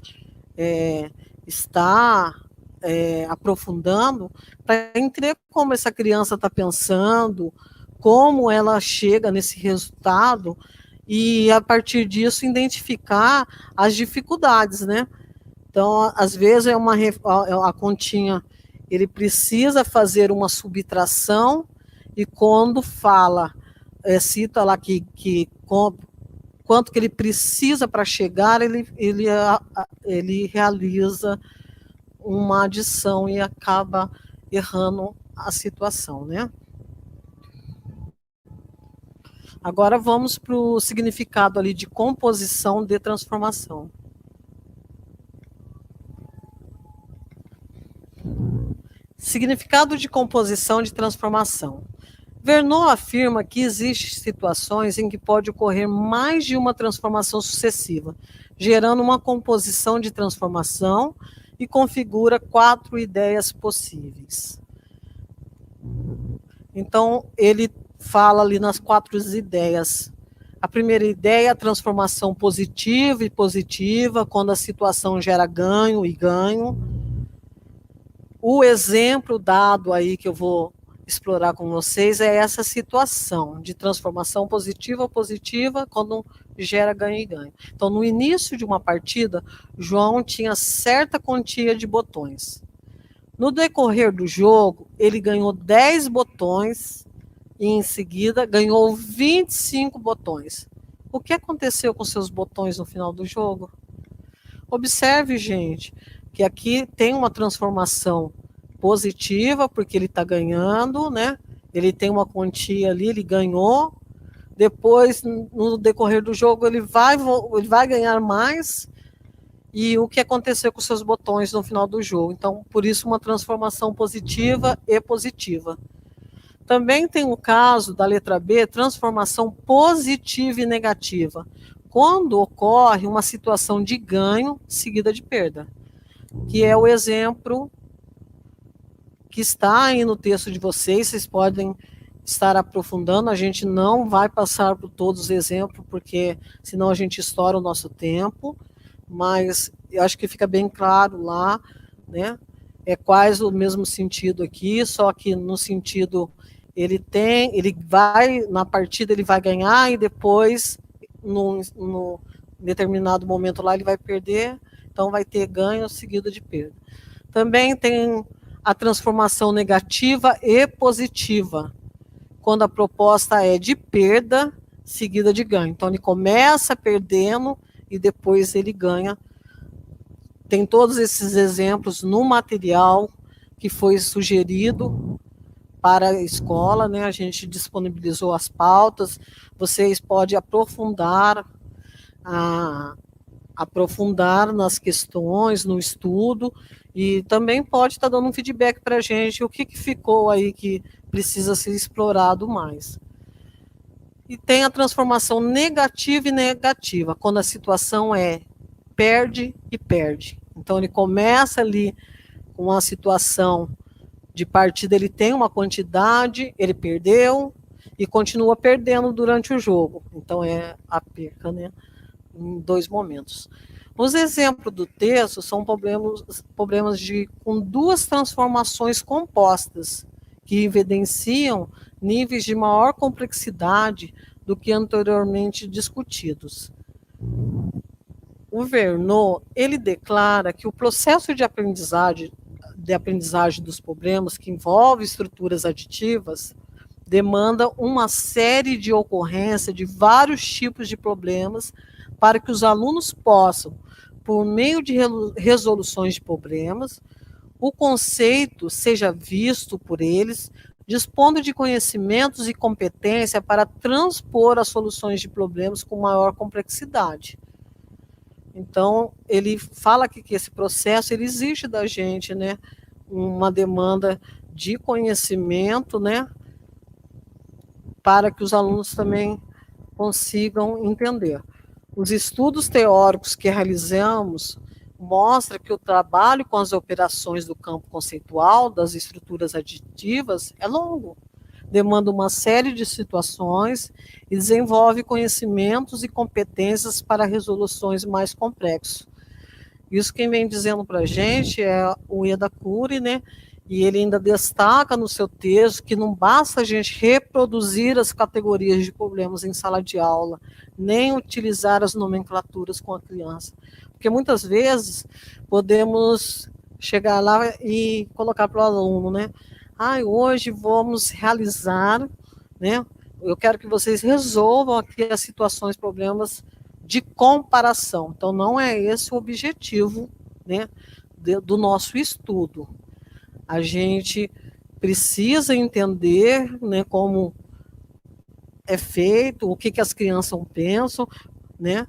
estar aprofundando para entender como essa criança está pensando, como ela chega nesse resultado e, a partir disso, identificar as dificuldades, né? Então, às vezes, a continha, ele precisa fazer uma subtração e quando fala, cita lá quanto que ele precisa para chegar, ele realiza uma adição e acaba errando a situação, né? Agora vamos para o significado ali de composição de transformação. Significado de composição de transformação. Vernon afirma que existem situações em que pode ocorrer mais de uma transformação sucessiva, gerando uma composição de transformação e configura 4 ideias possíveis. Então, ele fala ali nas 4 ideias. A primeira ideia é a transformação positiva e positiva, quando a situação gera ganho e ganho. O exemplo dado aí que eu vou explorar com vocês é essa situação de transformação positiva, quando gera ganho e ganho. Então, no início de uma partida, João tinha certa quantia de botões. No decorrer do jogo, ele ganhou 10 botões e, em seguida, ganhou 25 botões. O que aconteceu com seus botões no final do jogo? Observe, gente, que aqui tem uma transformação positiva, porque ele está ganhando, né? Ele tem uma quantia ali, ele ganhou. Depois, no decorrer do jogo, ele vai ganhar mais. E o que aconteceu com seus botões no final do jogo? Então, por isso, uma transformação positiva e positiva. Também tem o caso da letra B, transformação positiva e negativa, quando ocorre uma situação de ganho seguida de perda, que é o exemplo que está aí no texto de vocês podem estar aprofundando, a gente não vai passar por todos os exemplos, porque senão a gente estoura o nosso tempo, mas eu acho que fica bem claro lá, né? É quase o mesmo sentido aqui, só que no sentido na partida ele vai ganhar e depois, no determinado momento lá, ele vai perder, então vai ter ganho seguido de perda. Também tem a transformação negativa e positiva, quando a proposta é de perda seguida de ganho. Então, ele começa perdendo e depois ele ganha. Tem todos esses exemplos no material que foi sugerido para a escola, né? A gente disponibilizou as pautas, vocês podem aprofundar nas questões, no estudo, e também pode estar dando um feedback para a gente, o que ficou aí que precisa ser explorado mais. E tem a transformação negativa e negativa, quando a situação é perde e perde. Então, ele começa ali com uma situação de partida, ele tem uma quantidade, ele perdeu e continua perdendo durante o jogo. Então, é a perca, né? Em 2 momentos. Os exemplos do texto são problemas com 2 transformações compostas, que evidenciam níveis de maior complexidade do que anteriormente discutidos. O Vernon, ele declara que o processo de aprendizagem dos problemas, que envolve estruturas aditivas, demanda uma série de ocorrência de vários tipos de problemas para que os alunos possam, por meio de resoluções de problemas, o conceito seja visto por eles, dispondo de conhecimentos e competência para transpor as soluções de problemas com maior complexidade. Então, ele fala que esse processo ele exige da gente, né, uma demanda de conhecimento, né, para que os alunos também consigam entender. Os estudos teóricos que realizamos mostra que o trabalho com as operações do campo conceitual, das estruturas aditivas, é longo. Demanda uma série de situações e desenvolve conhecimentos e competências para resoluções mais complexas. Isso quem vem dizendo para a gente é o Eda Curi, né? E ele ainda destaca no seu texto que não basta a gente reproduzir as categorias de problemas em sala de aula, nem utilizar as nomenclaturas com a criança. Porque muitas vezes podemos chegar lá e colocar para o aluno, né? Hoje vamos realizar, né? Eu quero que vocês resolvam aqui as situações, problemas de comparação. Então, não é esse o objetivo, né, do nosso estudo. A gente precisa entender, né, como é feito, o que as crianças pensam, né,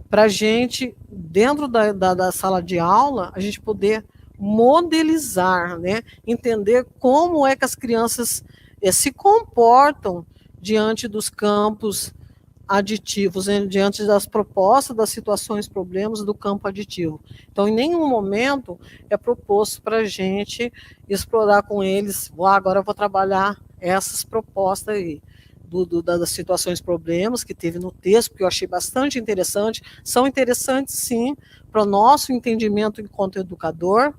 para a gente, dentro da sala de aula, a gente poder modelizar, né, entender como é que as crianças se comportam diante dos campos aditivos, né, diante das propostas, das situações, problemas do campo aditivo. Então, em nenhum momento é proposto para a gente explorar com eles, agora eu vou trabalhar essas propostas aí, das situações, problemas que teve no texto, que eu achei bastante interessante, são interessantes sim, para o nosso entendimento enquanto educador,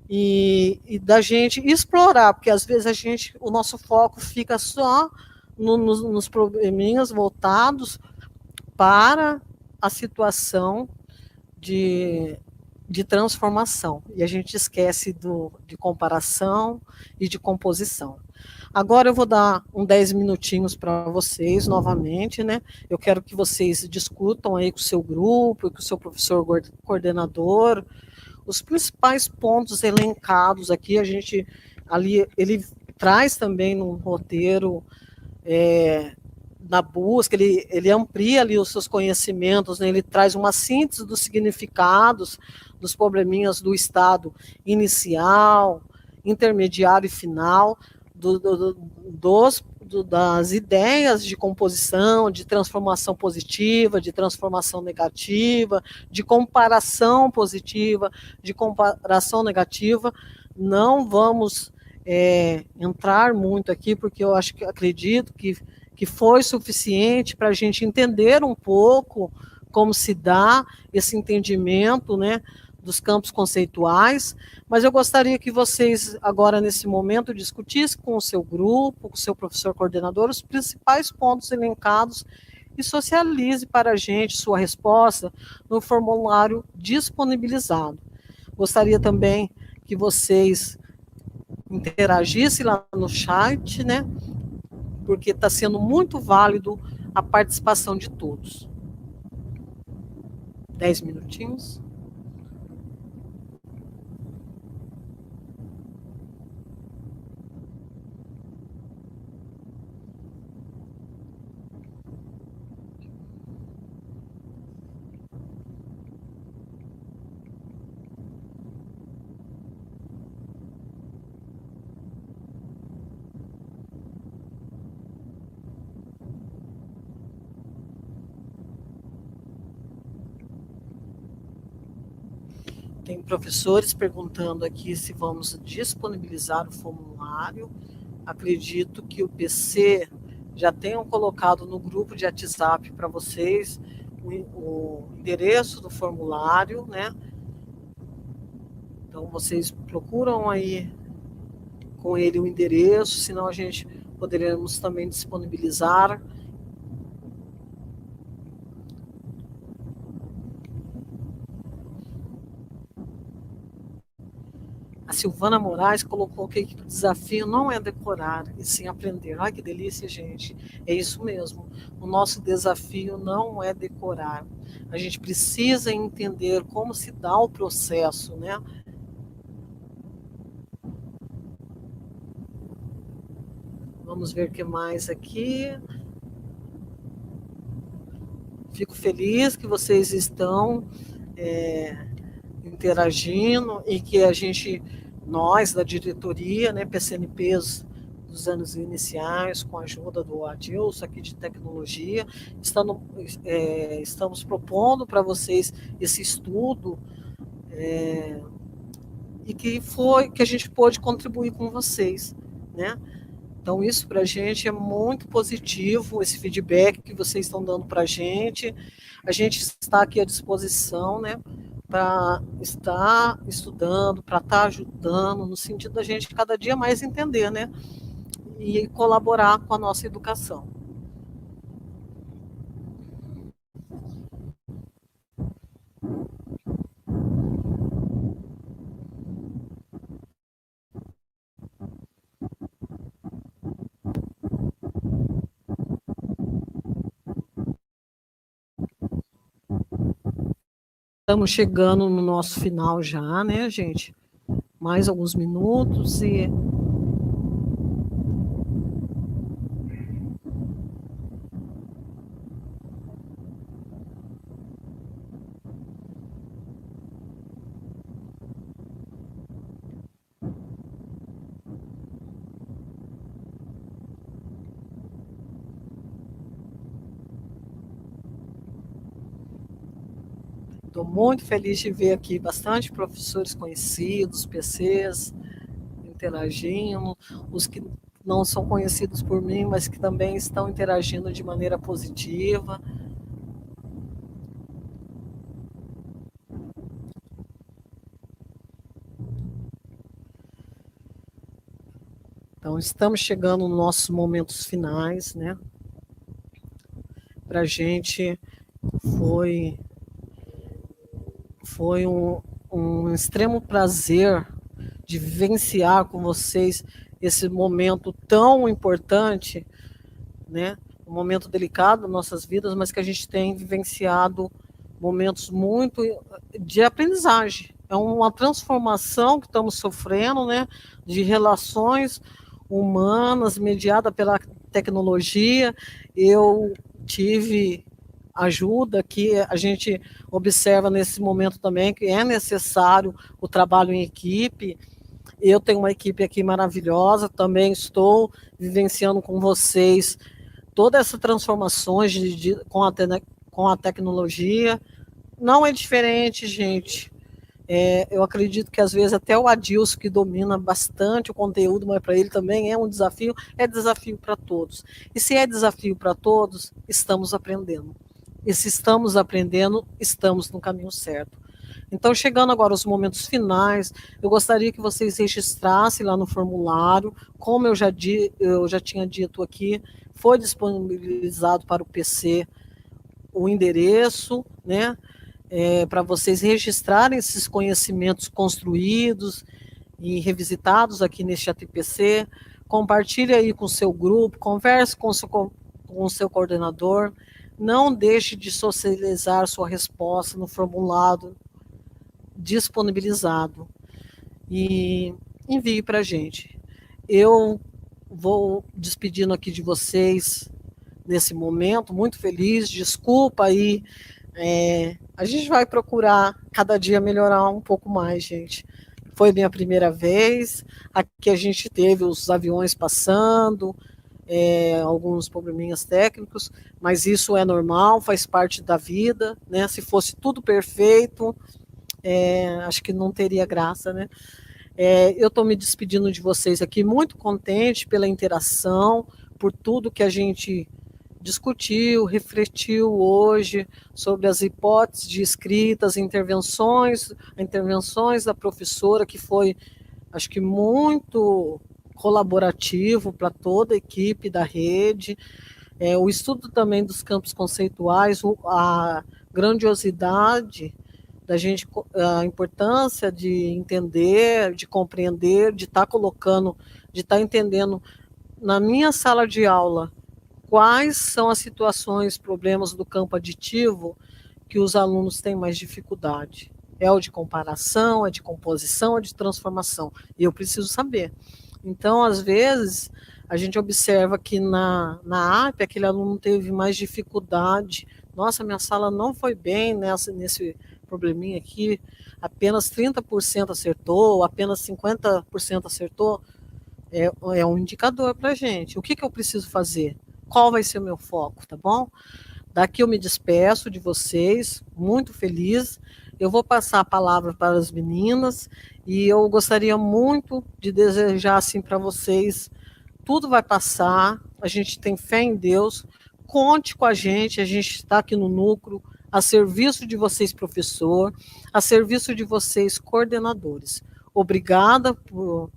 e da gente explorar, porque às vezes o nosso foco fica só nos probleminhas voltados para a situação de transformação. E a gente esquece de comparação e de composição. Agora eu vou dar 10 minutinhos para vocês novamente, né? Eu quero que vocês discutam aí com o seu grupo, com o seu professor coordenador, os principais pontos elencados aqui, ele traz também no roteiro, na busca, ele amplia ali os seus conhecimentos, né? Ele traz uma síntese dos significados, dos probleminhas do estado inicial, intermediário e final, das ideias de composição, de transformação positiva, de transformação negativa, de comparação positiva, de comparação negativa. Não vamos entrar muito aqui, porque eu acredito que foi suficiente para a gente entender um pouco como se dá esse entendimento, né, dos campos conceituais, mas eu gostaria que vocês, agora nesse momento, discutissem com o seu grupo, com o seu professor coordenador, os principais pontos elencados e socialize para a gente sua resposta no formulário disponibilizado. Gostaria também que vocês interagissem lá no chat, né, porque está sendo muito válido a participação de todos. 10 minutinhos. Tem professores perguntando aqui se vamos disponibilizar o formulário. Acredito que o PC já tenham colocado no grupo de WhatsApp para vocês o endereço do formulário, né? Então, vocês procuram aí com ele o endereço, senão a gente poderemos também disponibilizar. A Silvana Moraes colocou que o desafio não é decorar, e sim aprender. Ai, que delícia, gente. É isso mesmo. O nosso desafio não é decorar. A gente precisa entender como se dá o processo, né? Vamos ver o que mais aqui. Fico feliz que vocês estão interagindo e que nós da diretoria, né, PCNPs dos anos iniciais, com a ajuda do Adilson aqui de tecnologia, estamos propondo para vocês esse estudo e que a gente pôde contribuir com vocês, né? Então, isso para a gente é muito positivo, esse feedback que vocês estão dando para a gente. A gente está aqui à disposição, né, para estar estudando, para estar ajudando, no sentido da gente cada dia mais entender, né, e colaborar com a nossa educação. Estamos chegando no nosso final já, né, gente? Mais alguns minutos e estou muito feliz de ver aqui bastante professores conhecidos, PCs, interagindo, os que não são conhecidos por mim, mas que também estão interagindo de maneira positiva. Então, estamos chegando nos nossos momentos finais, né? Para a gente foi um extremo prazer de vivenciar com vocês esse momento tão importante, né? Um momento delicado das nossas vidas, mas que a gente tem vivenciado momentos muito de aprendizagem. É uma transformação que estamos sofrendo, né? De relações humanas mediada pela tecnologia. Eu tive ajuda que a gente observa nesse momento também que é necessário o trabalho em equipe. Eu tenho uma equipe aqui maravilhosa, também estou vivenciando com vocês todas essas transformações com a tecnologia. Não é diferente, gente. Eu acredito que às vezes até o Adilson, que domina bastante o conteúdo, mas para ele também é desafio para todos. E se é desafio para todos, estamos aprendendo. E se estamos aprendendo, estamos no caminho certo. Então, chegando agora aos momentos finais, eu gostaria que vocês registrassem lá no formulário, como eu já tinha dito aqui, foi disponibilizado para o PC o endereço, né? Para vocês registrarem esses conhecimentos construídos e revisitados aqui neste ATPC, compartilhe aí com o seu grupo, converse com o seu coordenador, não deixe de socializar sua resposta no formulário disponibilizado e envie para a gente. Eu vou despedindo aqui de vocês nesse momento, muito feliz, desculpa aí, a gente vai procurar cada dia melhorar um pouco mais, gente. Foi minha primeira vez, aqui a gente teve os aviões passando, alguns probleminhas técnicos, mas isso é normal, faz parte da vida, né? Se fosse tudo perfeito, acho que não teria graça, né? Eu estou me despedindo de vocês aqui, muito contente pela interação, por tudo que a gente discutiu, refletiu hoje sobre as hipóteses de escrita, as intervenções da professora, que foi, acho que, muito colaborativo para toda a equipe da rede, o estudo também dos campos conceituais, a grandiosidade da gente, a importância de entender, de compreender, de estar colocando, de estar entendendo na minha sala de aula quais são as situações, problemas do campo aditivo que os alunos têm mais dificuldade. É o de comparação, é de composição, é de transformação. E eu preciso saber. Então, às vezes, a gente observa que na ARP, aquele aluno teve mais dificuldade. Nossa, minha sala não foi bem nesse probleminha aqui, apenas 30% acertou, apenas 50% acertou. É um indicador para a gente. O que eu preciso fazer? Qual vai ser o meu foco, tá bom? Daqui eu me despeço de vocês, muito feliz Eu vou passar a palavra para as meninas e eu gostaria muito de desejar assim para vocês, tudo vai passar, a gente tem fé em Deus, conte com a gente está aqui no núcleo, a serviço de vocês, professor, a serviço de vocês, coordenadores. Obrigada por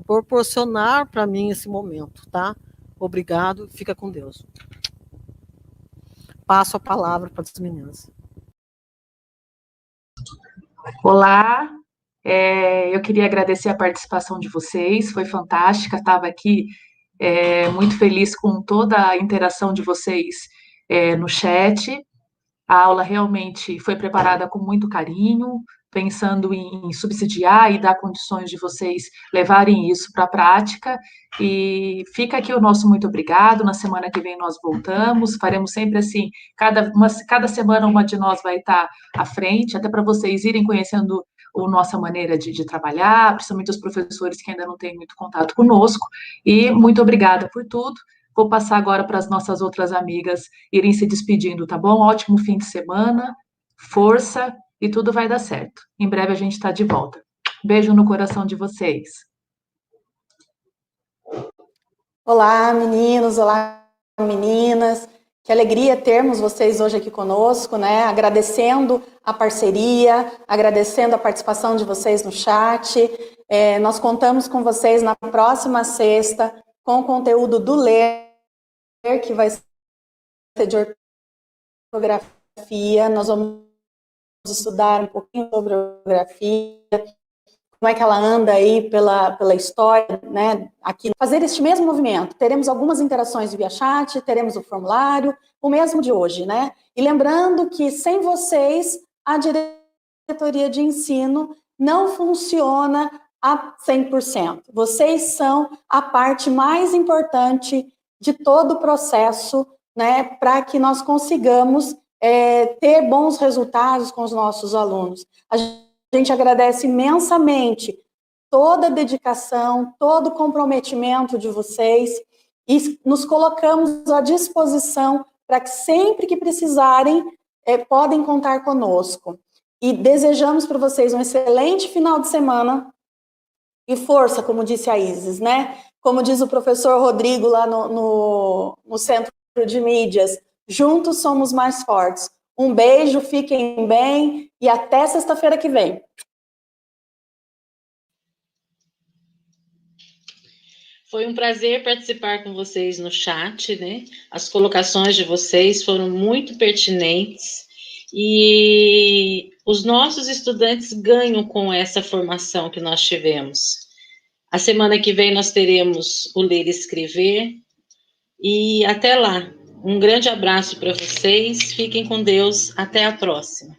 proporcionar para mim esse momento, tá? Obrigado, fica com Deus. Passo a palavra para as meninas. Olá, eu queria agradecer a participação de vocês, foi fantástica, estava aqui muito feliz com toda a interação de vocês no chat. A aula realmente foi preparada com muito carinho, pensando em subsidiar e dar condições de vocês levarem isso para a prática. E fica aqui o nosso muito obrigado. Na semana que vem nós voltamos, faremos sempre assim, cada semana uma de nós vai estar à frente, até para vocês irem conhecendo a nossa maneira de trabalhar, principalmente os professores que ainda não têm muito contato conosco. E muito obrigada por tudo. Vou passar agora para as nossas outras amigas irem se despedindo, tá bom? Ótimo fim de semana, força e tudo vai dar certo. Em breve a gente está de volta. Beijo no coração de vocês. Olá, meninos, olá, meninas. Que alegria termos vocês hoje aqui conosco, né? Agradecendo a parceria, agradecendo a participação de vocês no chat. Nós contamos com vocês na próxima sexta, com o conteúdo do Ler, que vai ser de ortografia. Nós vamos estudar um pouquinho sobre ortografia, como é que ela anda aí pela história, né? Aqui, fazer este mesmo movimento. Teremos algumas interações via chat, teremos o formulário, o mesmo de hoje, né? E lembrando que sem vocês, a diretoria de ensino não funciona a 100%. Vocês são a parte mais importante de todo o processo, né, para que nós consigamos ter bons resultados com os nossos alunos. A gente agradece imensamente toda a dedicação, todo o comprometimento de vocês e nos colocamos à disposição para que sempre que precisarem, podem contar conosco. E desejamos para vocês um excelente final de semana. E força, como disse a Isis, né? Como diz o professor Rodrigo lá no Centro de Mídias, juntos somos mais fortes. Um beijo, fiquem bem e até sexta-feira que vem. Foi um prazer participar com vocês no chat, né? As colocações de vocês foram muito pertinentes e os nossos estudantes ganham com essa formação que nós tivemos. A semana que vem nós teremos o Ler e Escrever e até lá. Um grande abraço para vocês, fiquem com Deus, até a próxima.